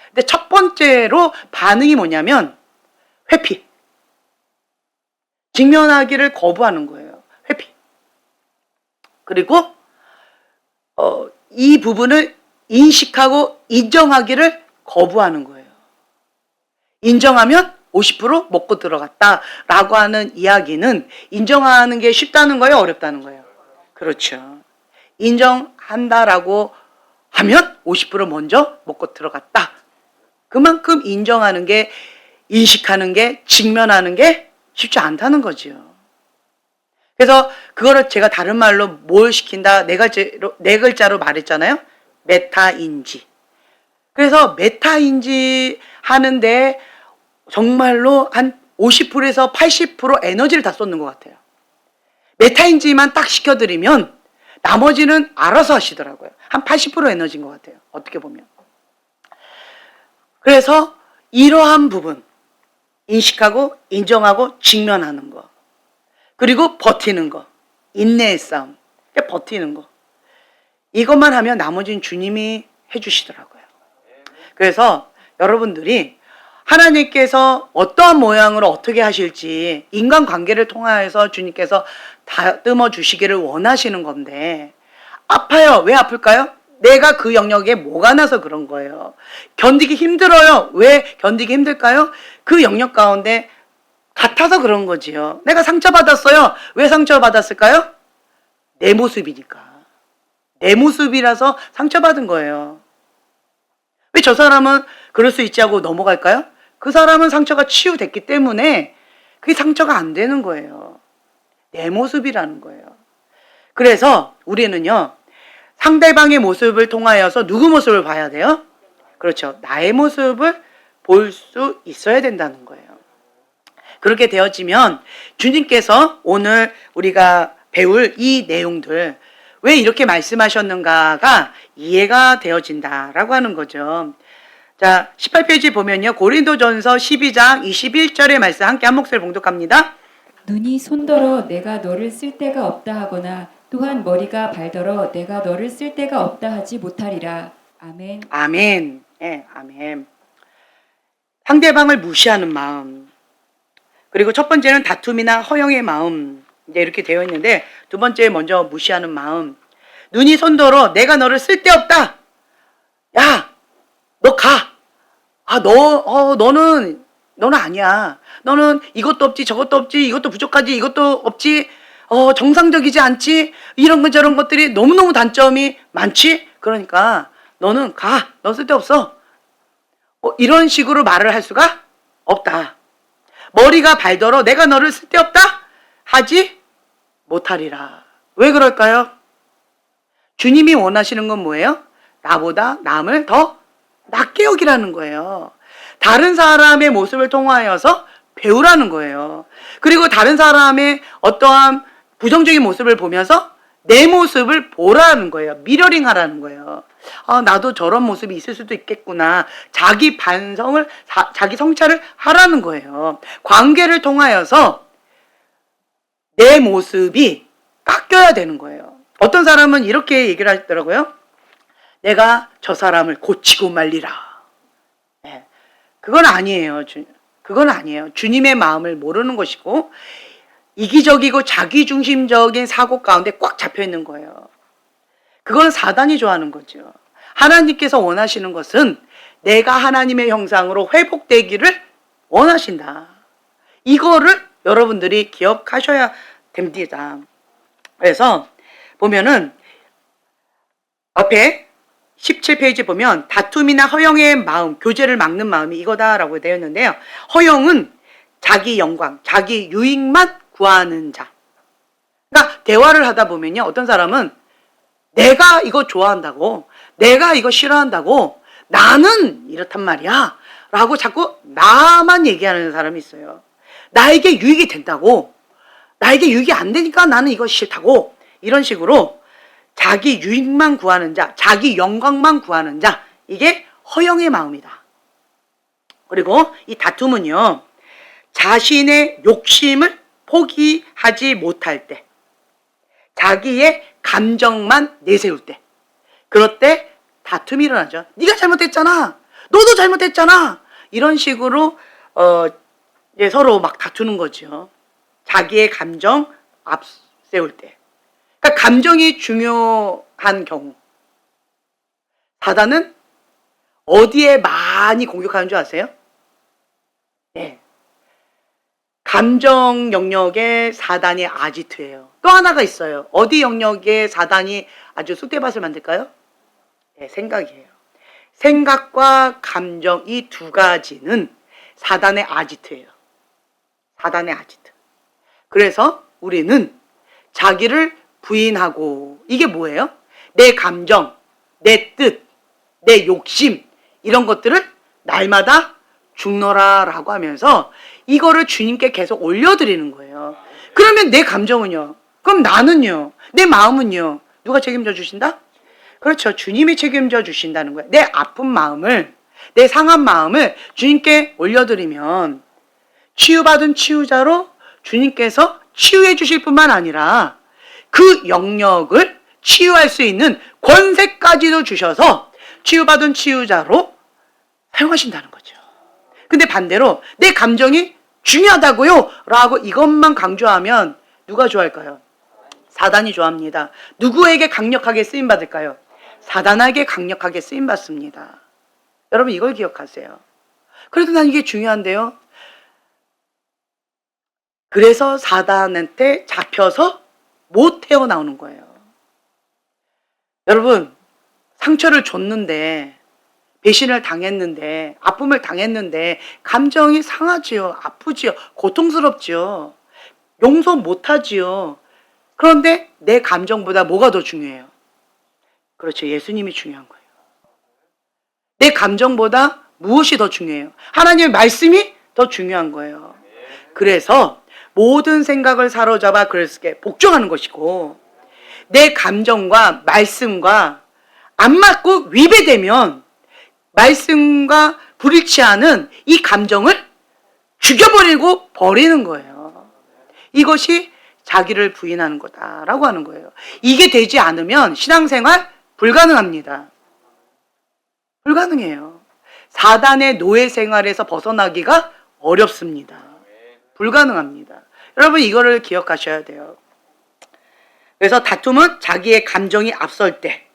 근데 첫 번째로 반응이 뭐냐면 회피. 직면하기를 거부하는 거예요. 회피. 그리고 이 부분을 인식하고 인정하기를 거부하는 거예요. 인정하면 50% 먹고 들어갔다라고 하는 이야기는 인정하는 게 쉽다는 거예요? 어렵다는 거예요? 그렇죠. 인정한다라고 하면 50% 먼저 먹고 들어갔다. 그만큼 인정하는 게, 인식하는 게, 직면하는 게 쉽지 않다는 거지요. 그래서 그거를 제가 다른 말로 뭘 시킨다, 네 글자로 말했잖아요. 메타인지. 그래서 메타인지 하는데 정말로 한 50%에서 80% 에너지를 다 쏟는 것 같아요. 메타인지만 딱 시켜드리면 나머지는 알아서 하시더라고요. 한 80% 에너지인 것 같아요. 어떻게 보면. 그래서 이러한 부분, 인식하고 인정하고 직면하는 거, 그리고 버티는 거, 인내의 싸움, 버티는 거, 이것만 하면 나머지는 주님이 해주시더라고요. 그래서 여러분들이 하나님께서 어떠한 모양으로 어떻게 하실지 인간관계를 통하여서 주님께서 다듬어 주시기를 원하시는 건데, 아파요. 왜 아플까요? 내가 그 영역에 뭐가 나서 그런 거예요. 견디기 힘들어요. 왜 견디기 힘들까요? 그 영역 가운데 같아서 그런 거지요. 내가 상처받았어요. 왜 상처받았을까요? 내 모습이니까. 내 모습이라서 상처받은 거예요. 왜 저 사람은 그럴 수 있지 하고 넘어갈까요? 그 사람은 상처가 치유됐기 때문에 그게 상처가 안 되는 거예요. 내 모습이라는 거예요. 그래서 우리는요, 상대방의 모습을 통하여서 누구 모습을 봐야 돼요? 그렇죠. 나의 모습을 볼 수 있어야 된다는 거예요. 그렇게 되어지면 주님께서 오늘 우리가 배울 이 내용들, 왜 이렇게 말씀하셨는가가 이해가 되어진다라고 하는 거죠. 자, 18페이지 보면요. 고린도전서 12장 21절의 말씀 함께 한 목소리 봉독합니다. 눈이 손더러 내가 너를 쓸 데가 없다 하거나 또한 머리가 발더러 내가 너를 쓸 데가 없다 하지 못하리라. 아멘. 아멘. 네, 아멘. 상대방을 무시하는 마음. 그리고 첫 번째는 다툼이나 허영의 마음. 이제 이렇게 되어 있는데, 두 번째 먼저 무시하는 마음. 눈이 손더러 내가 너를 쓸 데 없다. 야, 너 가. 아, 너는 아니야. 너는 이것도 없지, 저것도 없지, 이것도 부족하지, 이것도 없지. 정상적이지 않지? 이런 것 저런 것들이 너무너무 단점이 많지? 그러니까 너는 가. 너 쓸데없어. 이런 식으로 말을 할 수가 없다. 머리가 발더러 내가 너를 쓸데없다 하지 못하리라. 왜 그럴까요? 주님이 원하시는 건 뭐예요? 나보다 남을 더 낮게 여기라는 거예요. 다른 사람의 모습을 통하여서 배우라는 거예요. 그리고 다른 사람의 어떠한 부정적인 모습을 보면서 내 모습을 보라는 거예요. 미러링 하라는 거예요. 나도 저런 모습이 있을 수도 있겠구나. 자기 반성을, 자기 성찰을 하라는 거예요. 관계를 통하여서 내 모습이 깎여야 되는 거예요. 어떤 사람은 이렇게 얘기를 하더라고요. 내가 저 사람을 고치고 말리라. 네. 그건 아니에요. 그건 아니에요. 주님의 마음을 모르는 것이고 이기적이고 자기중심적인 사고 가운데 꽉 잡혀 있는 거예요. 그건 사단이 좋아하는 거죠. 하나님께서 원하시는 것은 내가 하나님의 형상으로 회복되기를 원하신다. 이거를 여러분들이 기억하셔야 됩니다. 그래서 보면은 앞에 17페이지 보면 다툼이나 허영의 마음, 교제를 막는 마음이 이거다라고 되어 있는데요. 허영은 자기 영광, 자기 유익만 구하는 자. 그러니까 대화를 하다 보면요. 어떤 사람은 내가 이거 좋아한다고, 내가 이거 싫어한다고, 나는 이렇단 말이야 라고 자꾸 나만 얘기하는 사람이 있어요. 나에게 유익이 된다고, 나에게 유익이 안 되니까 나는 이거 싫다고, 이런 식으로 자기 유익만 구하는 자, 자기 영광만 구하는 자, 이게 허영의 마음이다. 그리고 이 다툼은요, 자신의 욕심을 포기하지 못할 때, 자기의 감정만 내세울 때, 그럴 때 다툼이 일어나죠. 네가 잘못했잖아. 너도 잘못했잖아. 이런 식으로 서로 막 다투는 거죠. 자기의 감정 앞세울 때. 그러니까 감정이 중요한 경우. 사단은 어디에 많이 공격하는 줄 아세요? 네. 감정 영역에 사단이 아지트예요. 또 하나가 있어요. 어디 영역에 사단이 아주 쑥대밭을 만들까요? 네, 생각이에요. 생각과 감정 이 두 가지는 사단의 아지트예요. 사단의 아지트. 그래서 우리는 자기를 부인하고, 이게 뭐예요? 내 감정, 내 뜻, 내 욕심 이런 것들을 날마다 죽노라 라고 하면서 이거를 주님께 계속 올려드리는 거예요. 그러면 내 감정은요? 그럼 나는요? 내 마음은요? 누가 책임져 주신다? 그렇죠. 주님이 책임져 주신다는 거예요. 내 아픈 마음을, 내 상한 마음을 주님께 올려드리면 치유받은 치유자로 주님께서 치유해 주실 뿐만 아니라 그 영역을 치유할 수 있는 권세까지도 주셔서 치유받은 치유자로 사용하신다는 거죠. 근데 반대로 내 감정이 중요하다고요 라고 이것만 강조하면 누가 좋아할까요? 사단이 좋아합니다. 누구에게 강력하게 쓰임받을까요? 사단에게 강력하게 쓰임받습니다. 여러분 이걸 기억하세요. 그래도 난 이게 중요한데요. 그래서 사단한테 잡혀서 못 헤어나오는 거예요. 여러분 상처를 줬는데, 배신을 당했는데, 아픔을 당했는데 감정이 상하지요. 아프지요. 고통스럽지요. 용서 못하지요. 그런데 내 감정보다 뭐가 더 중요해요? 그렇죠. 예수님이 중요한 거예요. 내 감정보다 무엇이 더 중요해요? 하나님의 말씀이 더 중요한 거예요. 그래서 모든 생각을 사로잡아 그리스도께 복종하는 것이고, 내 감정과 말씀과 안 맞고 위배되면 말씀과 불일치하는 이 감정을 죽여버리고 버리는 거예요. 이것이 자기를 부인하는 거다라고 하는 거예요. 이게 되지 않으면 신앙생활 불가능합니다. 불가능해요. 사단의 노예 생활에서 벗어나기가 어렵습니다. 불가능합니다. 여러분 이거를 기억하셔야 돼요. 그래서 다툼은 자기의 감정이 앞설 때,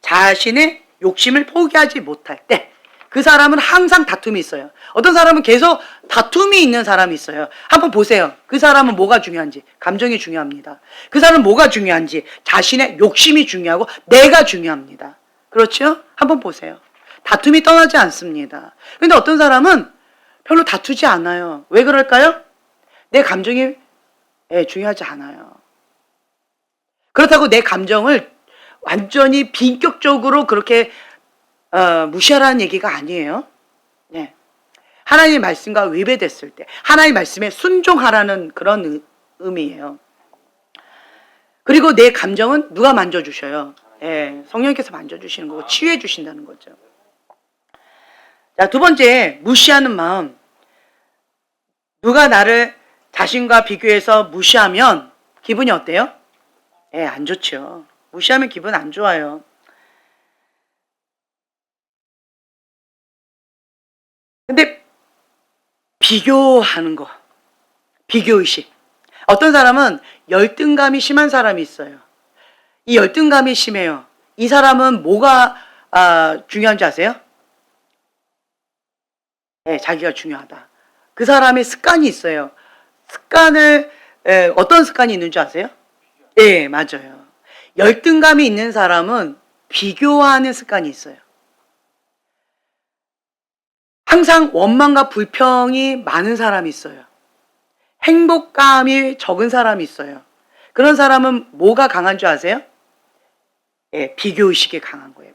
자신의 욕심을 포기하지 못할 때, 그 사람은 항상 다툼이 있어요. 어떤 사람은 계속 다툼이 있는 사람이 있어요. 한번 보세요. 그 사람은 뭐가 중요한지. 감정이 중요합니다. 그 사람은 뭐가 중요한지. 자신의 욕심이 중요하고 내가 중요합니다. 그렇죠? 한번 보세요. 다툼이 떠나지 않습니다. 근데 어떤 사람은 별로 다투지 않아요. 왜 그럴까요? 내 감정이 중요하지 않아요. 그렇다고 내 감정을 완전히 비인격적으로 그렇게 무시하라는 얘기가 아니에요. 네. 하나님의 말씀과 위배됐을 때 하나님의 말씀에 순종하라는 그런 의미예요. 그리고 내 감정은 누가 만져주셔요? 성령께서 만져주시는 거고 치유해 주신다는 거죠. 자, 두 번째, 무시하는 마음. 누가 나를 자신과 비교해서 무시하면 기분이 어때요? 안 좋죠. 무시하면 기분 안 좋아요. 근데 비교하는 거, 비교의식. 어떤 사람은 열등감이 심한 사람이 있어요. 이 열등감이 심해요. 이 사람은 뭐가 중요한지 아세요? 자기가 중요하다. 그 사람의 습관이 있어요. 어떤 습관이 있는 줄 아세요? 맞아요. 열등감이 있는 사람은 비교하는 습관이 있어요. 항상 원망과 불평이 많은 사람이 있어요. 행복감이 적은 사람이 있어요. 그런 사람은 뭐가 강한 줄 아세요? 비교의식이 강한 거예요.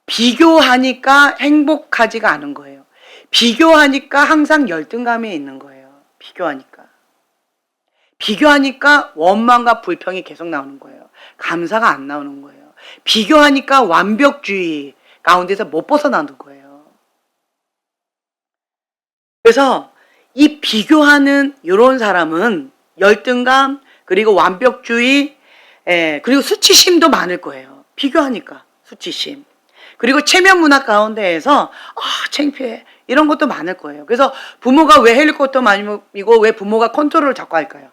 비교하니까 행복하지가 않은 거예요. 비교하니까 항상 열등감이 있는 거예요. 비교하니까 원망과 불평이 계속 나오는 거예요. 감사가 안 나오는 거예요. 비교하니까 완벽주의 가운데서 못 벗어나는 거예요. 그래서 이 비교하는 이런 사람은 열등감, 그리고 완벽주의, 그리고 수치심도 많을 거예요. 비교하니까 수치심. 그리고 체면 문화 가운데에서 창피해 이런 것도 많을 거예요. 그래서 부모가 왜 헬리콥터만이고 왜 부모가 컨트롤을 자꾸 할까요?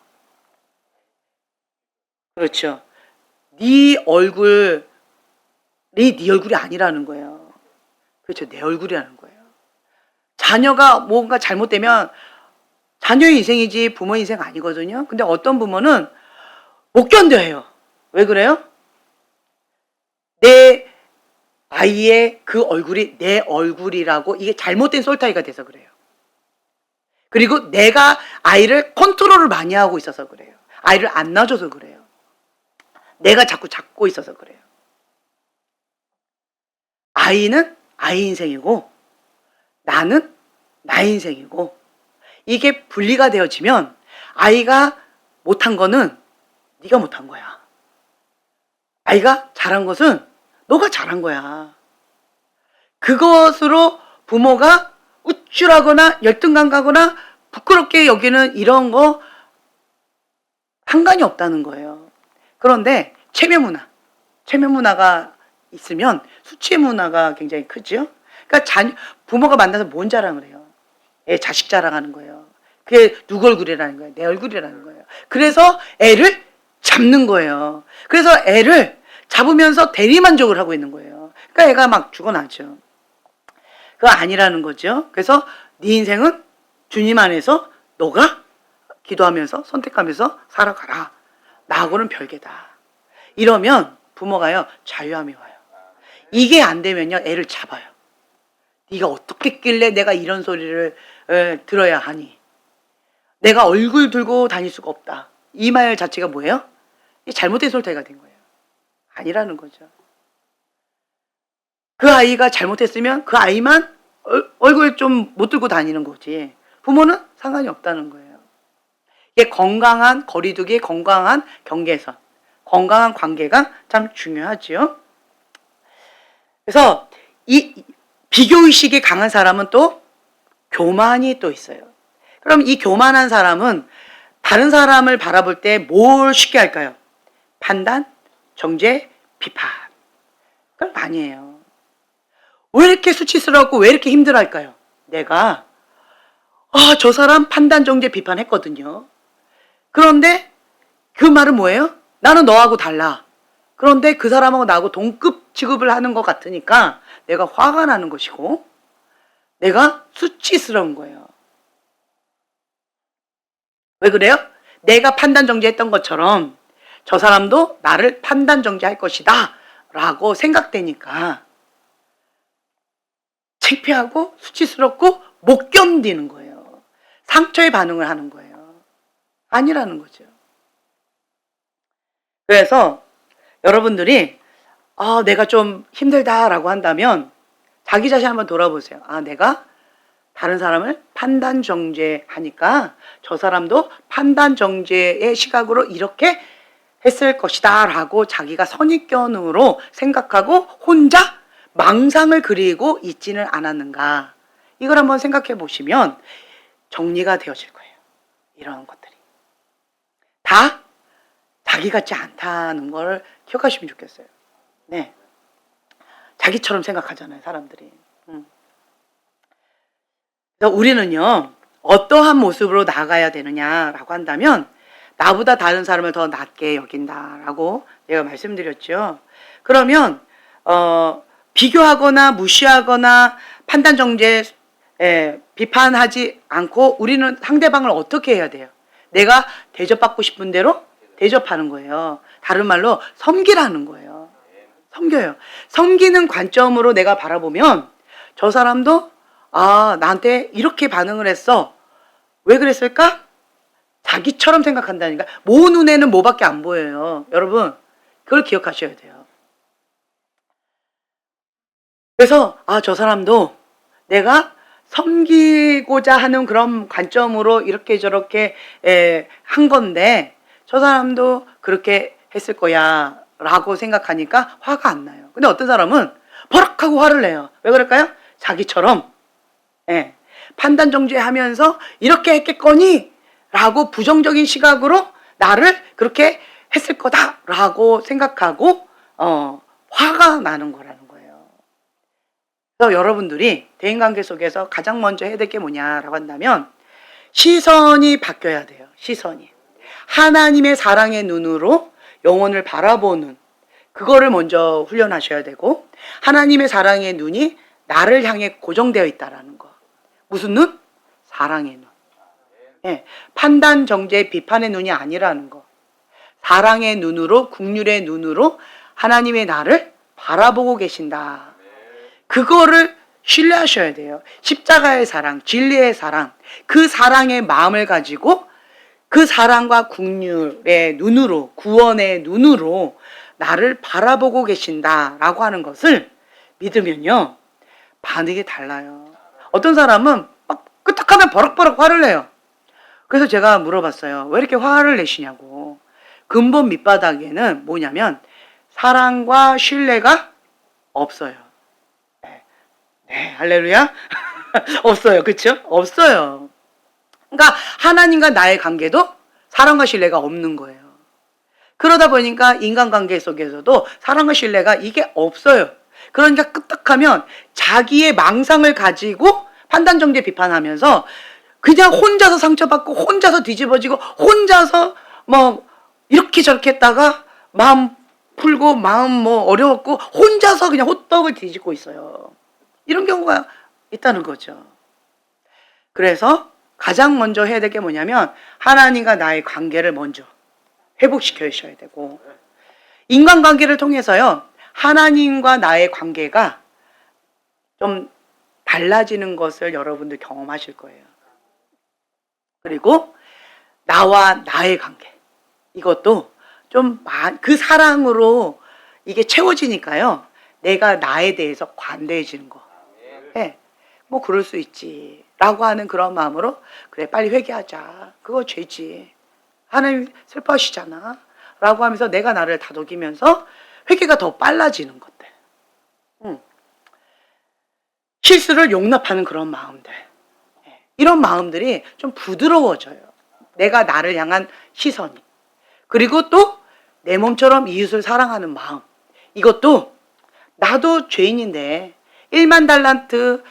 그렇죠. 네 얼굴이 네 얼굴이 아니라는 거예요. 그렇죠. 내 얼굴이라는 거예요. 자녀가 뭔가 잘못되면 자녀의 인생이지 부모 인생 아니거든요. 근데 어떤 부모는 못 견뎌해요. 왜 그래요? 내 아이의 그 얼굴이 내 얼굴이라고 이게 잘못된 솔타이가 돼서 그래요. 그리고 내가 아이를 컨트롤을 많이 하고 있어서 그래요. 아이를 안 놔줘서 그래요. 내가 자꾸 잡고 있어서 그래요. 아이는 아이 인생이고 나는 나의 인생이고 이게 분리가 되어지면 아이가 못한 거는 네가 못한 거야. 아이가 잘한 것은 너가 잘한 거야. 그것으로 부모가 우쭐하거나 열등감 가거나 부끄럽게 여기는 이런 거 상관이 없다는 거예요. 그런데 체면 문화가 있으면 수치 문화가 굉장히 크죠. 그러니까 부모가 만나서 뭔 자랑을 해요? 자식 자랑하는 거예요. 그게 누구 얼굴이라는 거예요? 내 얼굴이라는 거예요. 그래서 애를 잡는 거예요. 그래서 애를 잡으면서 대리만족을 하고 있는 거예요. 그러니까 애가 막 죽어나죠. 그거 아니라는 거죠. 그래서 네 인생은 주님 안에서 너가 기도하면서 선택하면서 살아가라. 나하고는 별개다. 이러면 부모가요 자유함이 와요. 이게 안 되면요 애를 잡아요. 네가 어떻게 했길래 내가 이런 소리를 들어야 하니? 내가 얼굴 들고 다닐 수가 없다. 이 말 자체가 뭐예요? 잘못된 솔타이가 된 거예요. 아니라는 거죠. 그 아이가 잘못했으면 그 아이만 얼굴 좀 못 들고 다니는 거지. 부모는 상관이 없다는 거예요. 이게 건강한 거리두기, 건강한 경계선, 건강한 관계가 참 중요하지요. 그래서 이 비교의식이 강한 사람은 또 교만이 또 있어요. 그럼 이 교만한 사람은 다른 사람을 바라볼 때 뭘 쉽게 할까요? 판단, 정죄, 비판. 그걸 많이 해요. 왜 이렇게 수치스럽고 왜 이렇게 힘들어할까요? 내가 저 사람 판단, 정죄, 비판했거든요. 그런데 그 말은 뭐예요? 나는 너하고 달라. 그런데 그 사람하고 나하고 동급 취급을 하는 것 같으니까 내가 화가 나는 것이고 내가 수치스러운 거예요. 왜 그래요? 내가 판단 정지했던 것처럼 저 사람도 나를 판단 정지할 것이다 라고 생각되니까 창피하고 수치스럽고 못 견디는 거예요. 상처의 반응을 하는 거예요. 아니라는 거죠. 그래서 여러분들이 내가 좀 힘들다라고 한다면 자기 자신 한번 돌아보세요. 내가 다른 사람을 판단 정죄하니까 저 사람도 판단 정죄의 시각으로 이렇게 했을 것이다 라고 자기가 선입견으로 생각하고 혼자 망상을 그리고 있지는 않았는가. 이걸 한번 생각해 보시면 정리가 되어질 거예요. 이런 것들이 다 자기 같지 않다는 걸 기억하시면 좋겠어요. 네, 자기처럼 생각하잖아요, 사람들이. 그래서 우리는요, 어떠한 모습으로 나가야 되느냐라고 한다면 나보다 다른 사람을 더 낮게 여긴다라고 제가 말씀드렸죠. 그러면 비교하거나 무시하거나 판단 정죄 비판하지 않고 우리는 상대방을 어떻게 해야 돼요? 내가 대접받고 싶은 대로 대접하는 거예요. 다른 말로 섬기라는 거예요. 섬겨요. 섬기는 관점으로 내가 바라보면 저 사람도 나한테 이렇게 반응을 했어. 왜 그랬을까? 자기처럼 생각한다니까. 모 눈에는 뭐밖에 안 보여요. 여러분, 그걸 기억하셔야 돼요. 그래서 저 사람도 내가 섬기고자 하는 그런 관점으로 이렇게 저렇게 한 건데 저 사람도 그렇게 했을 거야 라고 생각하니까 화가 안 나요. 근데 어떤 사람은 버럭하고 화를 내요. 왜 그럴까요? 자기처럼 판단 정죄하면서 이렇게 했겠거니 라고 부정적인 시각으로 나를 그렇게 했을 거다 라고 생각하고 화가 나는 거라는 거예요. 그래서 여러분들이 대인관계 속에서 가장 먼저 해야 될 게 뭐냐라고 한다면 시선이 바뀌어야 돼요. 시선이 하나님의 사랑의 눈으로 영혼을 바라보는 그거를 먼저 훈련하셔야 되고 하나님의 사랑의 눈이 나를 향해 고정되어 있다라는 거. 무슨 눈? 사랑의 눈. 판단, 정죄, 비판의 눈이 아니라는 거. 사랑의 눈으로, 긍휼의 눈으로 하나님의 나를 바라보고 계신다. 그거를 신뢰하셔야 돼요. 십자가의 사랑, 진리의 사랑, 그 사랑의 마음을 가지고 그 사랑과 긍휼의 눈으로, 구원의 눈으로 나를 바라보고 계신다라고 하는 것을 믿으면요. 반응이 달라요. 어떤 사람은 막 끄떡하면 버럭버럭 화를 내요. 그래서 제가 물어봤어요. 왜 이렇게 화를 내시냐고. 근본 밑바닥에는 뭐냐면 사랑과 신뢰가 없어요. 네, 할렐루야. 없어요. 그렇죠? 없어요. 그러니까 하나님과 나의 관계도 사랑과 신뢰가 없는 거예요. 그러다 보니까 인간관계 속에서도 사랑과 신뢰가 이게 없어요. 그러니까 끄떡하면 자기의 망상을 가지고 판단 정죄 비판하면서 그냥 혼자서 상처받고 혼자서 뒤집어지고 혼자서 뭐 이렇게 저렇게 했다가 마음 풀고 마음 뭐 어려웠고 혼자서 그냥 호떡을 뒤집고 있어요. 이런 경우가 있다는 거죠. 그래서 가장 먼저 해야 될 게 뭐냐면 하나님과 나의 관계를 먼저 회복시켜주셔야 되고 인간관계를 통해서요. 하나님과 나의 관계가 좀 달라지는 것을 여러분들 경험하실 거예요. 그리고 나와 나의 관계 이것도 좀 그 사랑으로 이게 채워지니까요. 내가 나에 대해서 관대해지는 거. 뭐 그럴 수 있지 라고 하는 그런 마음으로 그래 빨리 회개하자. 그거 죄지. 하나님 슬퍼하시잖아 라고 하면서 내가 나를 다독이면서 회개가 더 빨라지는 것들. 실수를 용납하는 그런 마음들. 이런 마음들이 좀 부드러워져요. 내가 나를 향한 시선이. 그리고 또 내 몸처럼 이웃을 사랑하는 마음. 이것도 나도 죄인인데 1만 달란트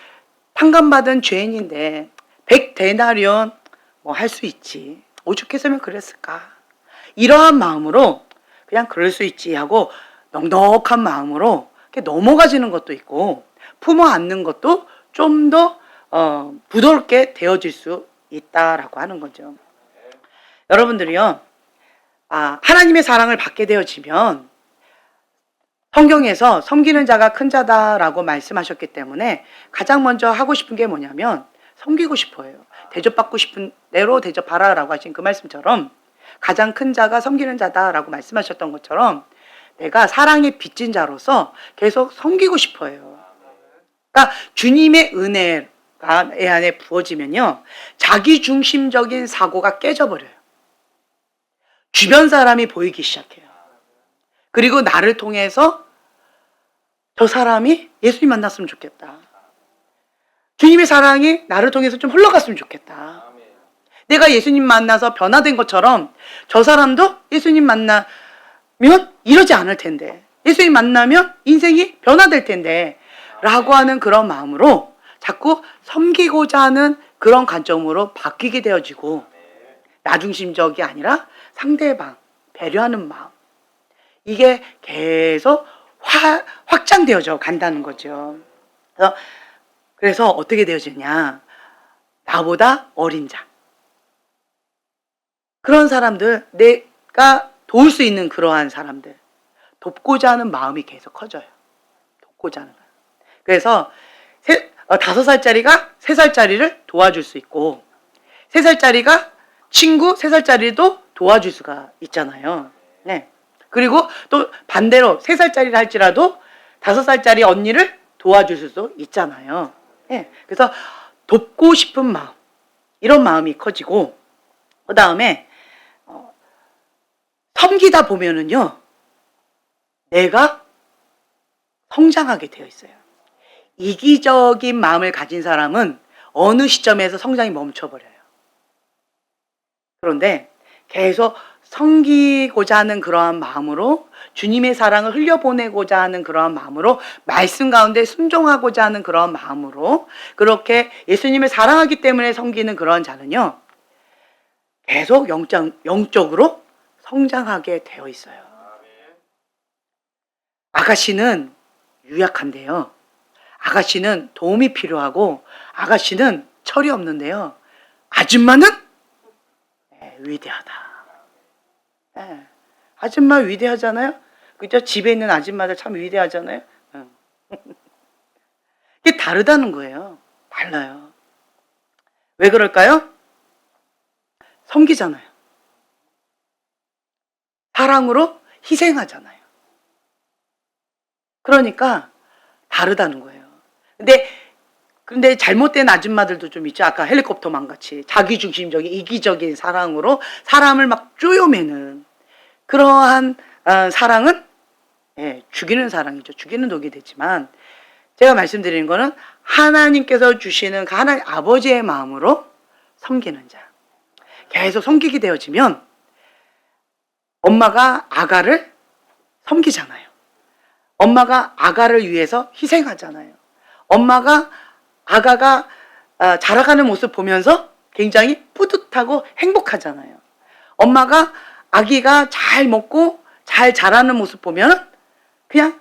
판관받은 죄인인데 100데나리온 뭐 할 수 있지. 오죽했으면 그랬을까. 이러한 마음으로 그냥 그럴 수 있지 하고 넉넉한 마음으로 이렇게 넘어가지는 것도 있고 품어 안는 것도 좀 더 부드럽게 되어질 수 있다라고 하는 거죠. 여러분들이요, 하나님의 사랑을 받게 되어지면 성경에서 섬기는 자가 큰 자다라고 말씀하셨기 때문에 가장 먼저 하고 싶은 게 뭐냐면 섬기고 싶어요. 대접받고 싶은 대로 대접하라라고 하신 그 말씀처럼 가장 큰 자가 섬기는 자다라고 말씀하셨던 것처럼 내가 사랑에 빚진 자로서 계속 섬기고 싶어요. 그러니까 주님의 은혜가 내 안에 부어지면요, 자기중심적인 사고가 깨져버려요. 주변 사람이 보이기 시작해요. 그리고 나를 통해서 저 사람이 예수님 만났으면 좋겠다. 주님의 사랑이 나를 통해서 좀 흘러갔으면 좋겠다. 내가 예수님 만나서 변화된 것처럼 저 사람도 예수님 만나면 이러지 않을 텐데, 예수님 만나면 인생이 변화될 텐데 라고 하는 그런 마음으로 자꾸 섬기고자 하는 그런 관점으로 바뀌게 되어지고, 나중심적이 아니라 상대방 배려하는 마음, 이게 계속 확장되어져 간다는 거죠. 그래서 어떻게 되어지냐, 나보다 어린 자, 그런 사람들, 내가 도울 수 있는 그러한 사람들 돕고자 하는 마음이 계속 커져요. 돕고자 하는 마음. 그래서 5살짜리가 3살짜리를 도와줄 수 있고, 3살짜리가 친구 3살짜리도 도와줄 수가 있잖아요. 네. 그리고 또 반대로 3살짜리를 할지라도 5살짜리 언니를 도와줄 수도 있잖아요. 네. 그래서 돕고 싶은 마음, 이런 마음이 커지고, 그 다음에 섬기다 보면은요, 내가 성장하게 되어 있어요. 이기적인 마음을 가진 사람은 어느 시점에서 성장이 멈춰버려요. 그런데 계속 섬기고자 하는 그러한 마음으로, 주님의 사랑을 흘려보내고자 하는 그러한 마음으로, 말씀 가운데 순종하고자 하는 그러한 마음으로, 그렇게 예수님을 사랑하기 때문에 섬기는 그러한 자는요, 계속 영적으로 성장하게 되어 있어요. 아가씨는 유약한데요, 아가씨는 도움이 필요하고, 아가씨는 철이 없는데요, 아줌마는 위대하다. 네. 아줌마 위대하잖아요. 그죠? 집에 있는 아줌마들 참 위대하잖아요. 이게 다르다는 거예요. 달라요. 왜 그럴까요? 섬기잖아요. 사랑으로 희생하잖아요. 그러니까 다르다는 거예요. 근데 잘못된 아줌마들도 좀 있죠. 아까 헬리콥터만 같이 자기중심적인 이기적인 사랑으로 사람을 막 쪼여매는 그러한 사랑은 죽이는 사랑이죠. 죽이는 독이 되지만, 제가 말씀드리는 거는 하나님께서 주시는 그 하나님 아버지의 마음으로 섬기는 자, 계속 섬기게 되어지면 엄마가 아가를 섬기잖아요. 엄마가 아가를 위해서 희생하잖아요. 엄마가 아가가 자라가는 모습 보면서 굉장히 뿌듯하고 행복하잖아요. 엄마가 아기가 잘 먹고 잘 자라는 모습 보면 그냥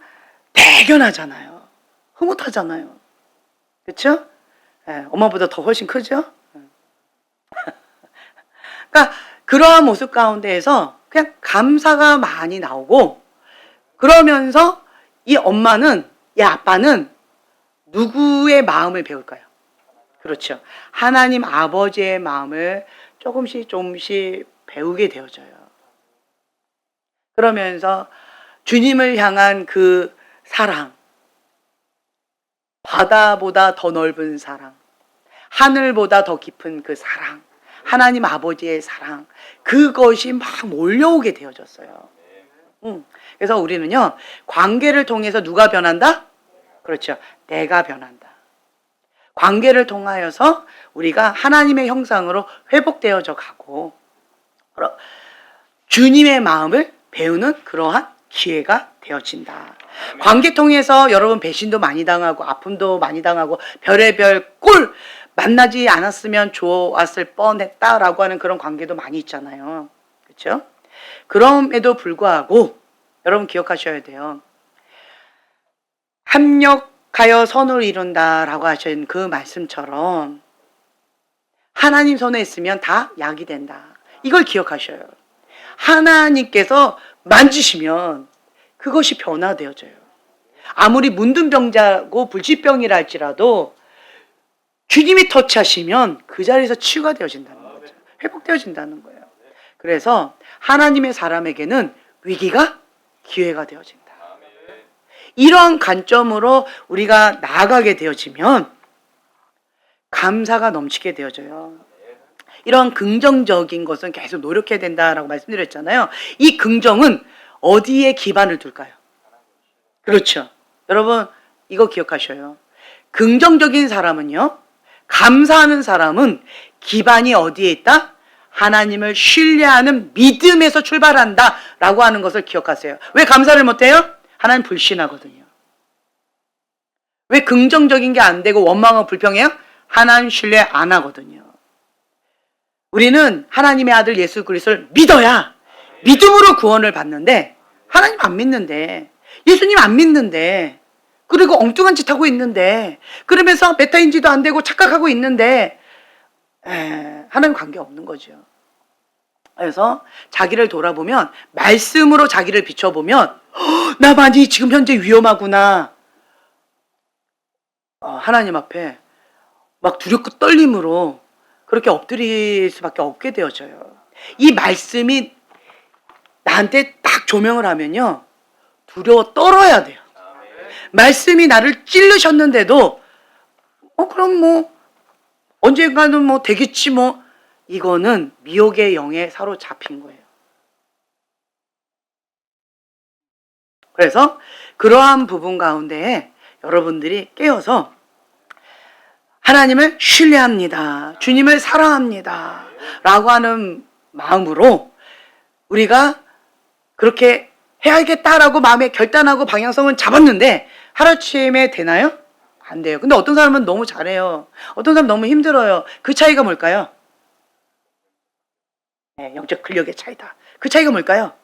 대견하잖아요. 흐뭇하잖아요. 그렇죠? 엄마보다 더 훨씬 크죠? 그러니까 그러한 모습 가운데에서 그냥 감사가 많이 나오고, 그러면서 이 엄마는, 이 아빠는 누구의 마음을 배울까요? 그렇죠. 하나님 아버지의 마음을 조금씩 배우게 되어져요. 그러면서 주님을 향한 그 사랑, 바다보다 더 넓은 사랑, 하늘보다 더 깊은 그 사랑, 하나님 아버지의 사랑, 그것이 막 몰려오게 되어졌어요. 그래서 우리는요, 관계를 통해서 누가 변한다? 그렇죠. 내가 변한다. 관계를 통하여서 우리가 하나님의 형상으로 회복되어져 가고, 주님의 마음을 배우는 그러한 기회가 되어진다. 관계 통해서 여러분 배신도 많이 당하고 아픔도 많이 당하고 별의별 꼴, 만나지 않았으면 좋았을 뻔했다라고 하는 그런 관계도 많이 있잖아요. 그렇죠? 그럼에도 불구하고 여러분 기억하셔야 돼요. 합력하여 선을 이룬다라고 하신 그 말씀처럼 하나님 손에 있으면 다 약이 된다. 이걸 기억하셔요. 하나님께서 만지시면 그것이 변화되어져요. 아무리 문둥병자고 불치병이라 할지라도 주님이 터치하시면 그 자리에서 치유가 되어진다는 거죠. 회복되어진다는 거예요. 그래서 하나님의 사람에게는 위기가 기회가 되어진다. 이런 관점으로 우리가 나아가게 되어지면 감사가 넘치게 되어져요. 이런 긍정적인 것은 계속 노력해야 된다라고 말씀드렸잖아요. 이 긍정은 어디에 기반을 둘까요? 그렇죠. 여러분 이거 기억하셔요. 긍정적인 사람은요, 감사하는 사람은 기반이 어디에 있다? 하나님을 신뢰하는 믿음에서 출발한다 라고 하는 것을 기억하세요. 왜 감사를 못해요? 하나님 불신하거든요. 왜 긍정적인 게 안 되고 원망하고 불평해요? 하나님 신뢰 안 하거든요. 우리는 하나님의 아들 예수 그리스도를 믿어야 믿음으로 구원을 받는데, 하나님 안 믿는데, 예수님 안 믿는데, 그리고 엉뚱한 짓 하고 있는데, 그러면서 메타인지도 안 되고 착각하고 있는데 하나님 관계 없는 거죠. 그래서 자기를 돌아보면, 말씀으로 자기를 비춰보면 나 많이 지금 현재 위험하구나. 하나님 앞에 막 두렵고 떨림으로 그렇게 엎드릴 수밖에 없게 되어져요. 이 말씀이 나한테 딱 조명을 하면요, 두려워 떨어야 돼요. 말씀이 나를 찔르셨는데도 그럼 뭐 언젠가는 뭐 되겠지 뭐, 이거는 미혹의 영에 사로잡힌 거예요. 그래서 그러한 부분 가운데에 여러분들이 깨어서 하나님을 신뢰합니다, 주님을 사랑합니다 라고 하는 마음으로 우리가 그렇게 해야겠다라고 마음에 결단하고 방향성은 잡았는데 하루아침에 되나요? 안 돼요. 근데 어떤 사람은 너무 잘해요. 어떤 사람은 너무 힘들어요. 그 차이가 뭘까요? 네, 영적 근력의 차이다. 그 차이가 뭘까요?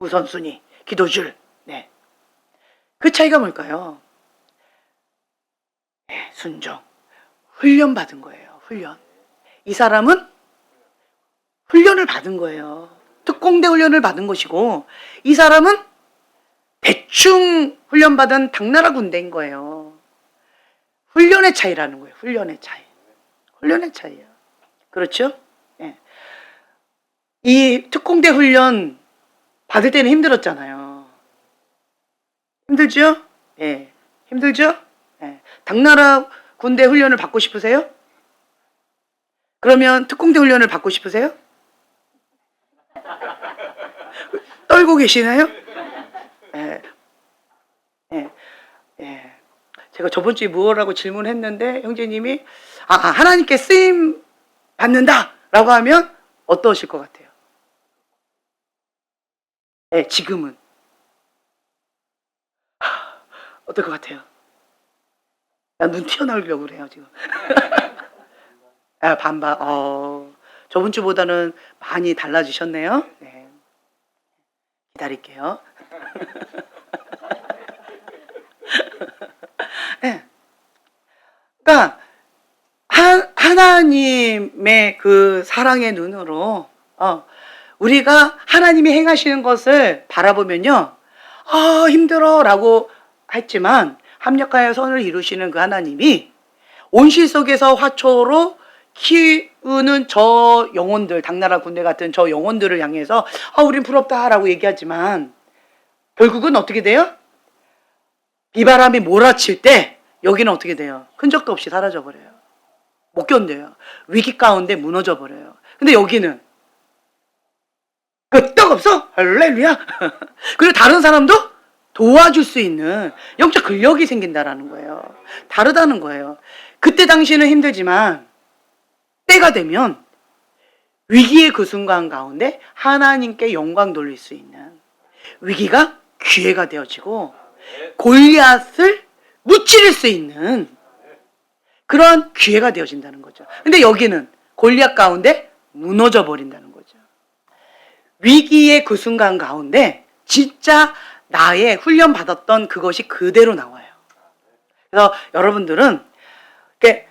우선순위, 기도줄. 네. 그 차이가 뭘까요? 네, 순종. 훈련 받은 거예요. 훈련. 이 사람은 훈련을 받은 거예요. 특공대 훈련을 받은 것이고, 이 사람은 대충 훈련받은 당나라 군대인 거예요. 훈련의 차이라는 거예요. 훈련의 차이. 훈련의 차이예요. 그렇죠? 예. 이 특공대 훈련 받을 때는 힘들었잖아요. 힘들죠? 예. 힘들죠? 예. 당나라 군대 훈련을 받고 싶으세요? 그러면 특공대 훈련을 받고 싶으세요? 떨고 계시나요? 예. 예. 예. 제가 저번 주에 무엇라고 질문했는데 형제님이 하나님께 쓰임 받는다 라고 하면 어떠실 것 같아요? 예, 지금은 어떨 것 같아요? 나 눈 튀어나오려고 그래요 지금. 반반. 저번 주보다는 많이 달라지셨네요. 네. 기다릴게요. 네. 그러니까 하나님의 그 사랑의 눈으로 우리가 하나님이 행하시는 것을 바라보면요, 힘들어 라고 했지만 합력하여 선을 이루시는 그 하나님이 온실 속에서 화초로 키우는 저 영혼들, 당나라 군대 같은 저 영혼들을 향해서 우린 부럽다라고 얘기하지만 결국은 어떻게 돼요? 비바람이 몰아칠 때 여기는 어떻게 돼요? 흔적도 없이 사라져 버려요. 못 견뎌요. 위기 가운데 무너져 버려요. 근데 여기는 끄떡 없어? 할렐루야. 그리고 다른 사람도 도와줄 수 있는 영적 근력이 생긴다라는 거예요. 다르다는 거예요. 그때 당시에는 힘들지만 때가 되면 위기의 그 순간 가운데 하나님께 영광 돌릴 수 있는 위기가 기회가 되어지고 골리앗을 무찌를 수 있는 그런 기회가 되어진다는 거죠. 근데 여기는 골리앗 가운데 무너져 버린다는 거죠. 위기의 그 순간 가운데 진짜 나의 훈련 받았던 그것이 그대로 나와요. 그래서 여러분들은 이렇게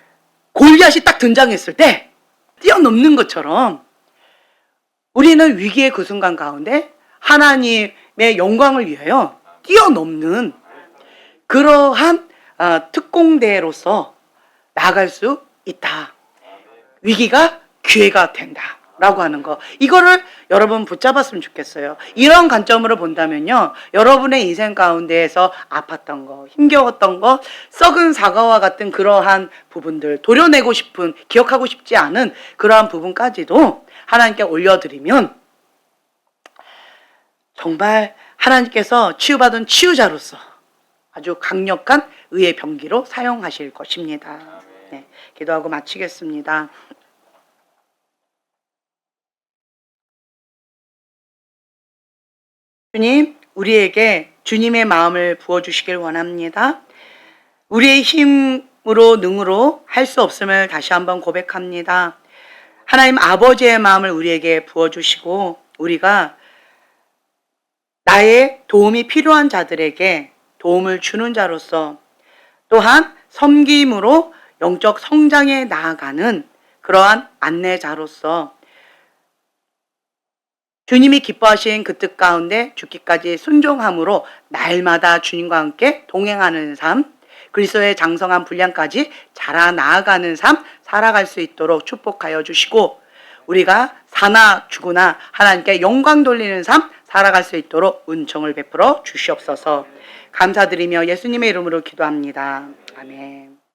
골리앗이 딱 등장했을 때 뛰어넘는 것처럼 우리는 위기의 그 순간 가운데 하나님의 영광을 위하여 뛰어넘는 그러한 특공대로서 나아갈 수 있다. 위기가 기회가 된다. 라고 하는 거. 이거를 여러분 붙잡았으면 좋겠어요. 이런 관점으로 본다면요. 여러분의 인생 가운데에서 아팠던 거, 힘겨웠던 거, 썩은 사과와 같은 그러한 부분들, 도려내고 싶은, 기억하고 싶지 않은 그러한 부분까지도 하나님께 올려드리면 정말 하나님께서 치유받은 치유자로서 아주 강력한 의의 병기로 사용하실 것입니다. 네, 기도하고 마치겠습니다. 주님, 우리에게 주님의 마음을 부어주시길 원합니다. 우리의 힘으로 능으로 할 수 없음을 다시 한번 고백합니다. 하나님 아버지의 마음을 우리에게 부어주시고 우리가 나의 도움이 필요한 자들에게 도움을 주는 자로서 또한 섬김으로 영적 성장에 나아가는 그러한 안내자로서 주님이 기뻐하신 그 뜻 가운데 죽기까지 순종함으로 날마다 주님과 함께 동행하는 삶, 그리스도의 장성한 분량까지 자라나아가는 삶 살아갈 수 있도록 축복하여 주시고 우리가 사나 죽으나 하나님께 영광 돌리는 삶 살아갈 수 있도록 은총을 베풀어 주시옵소서. 감사드리며 예수님의 이름으로 기도합니다. 아멘.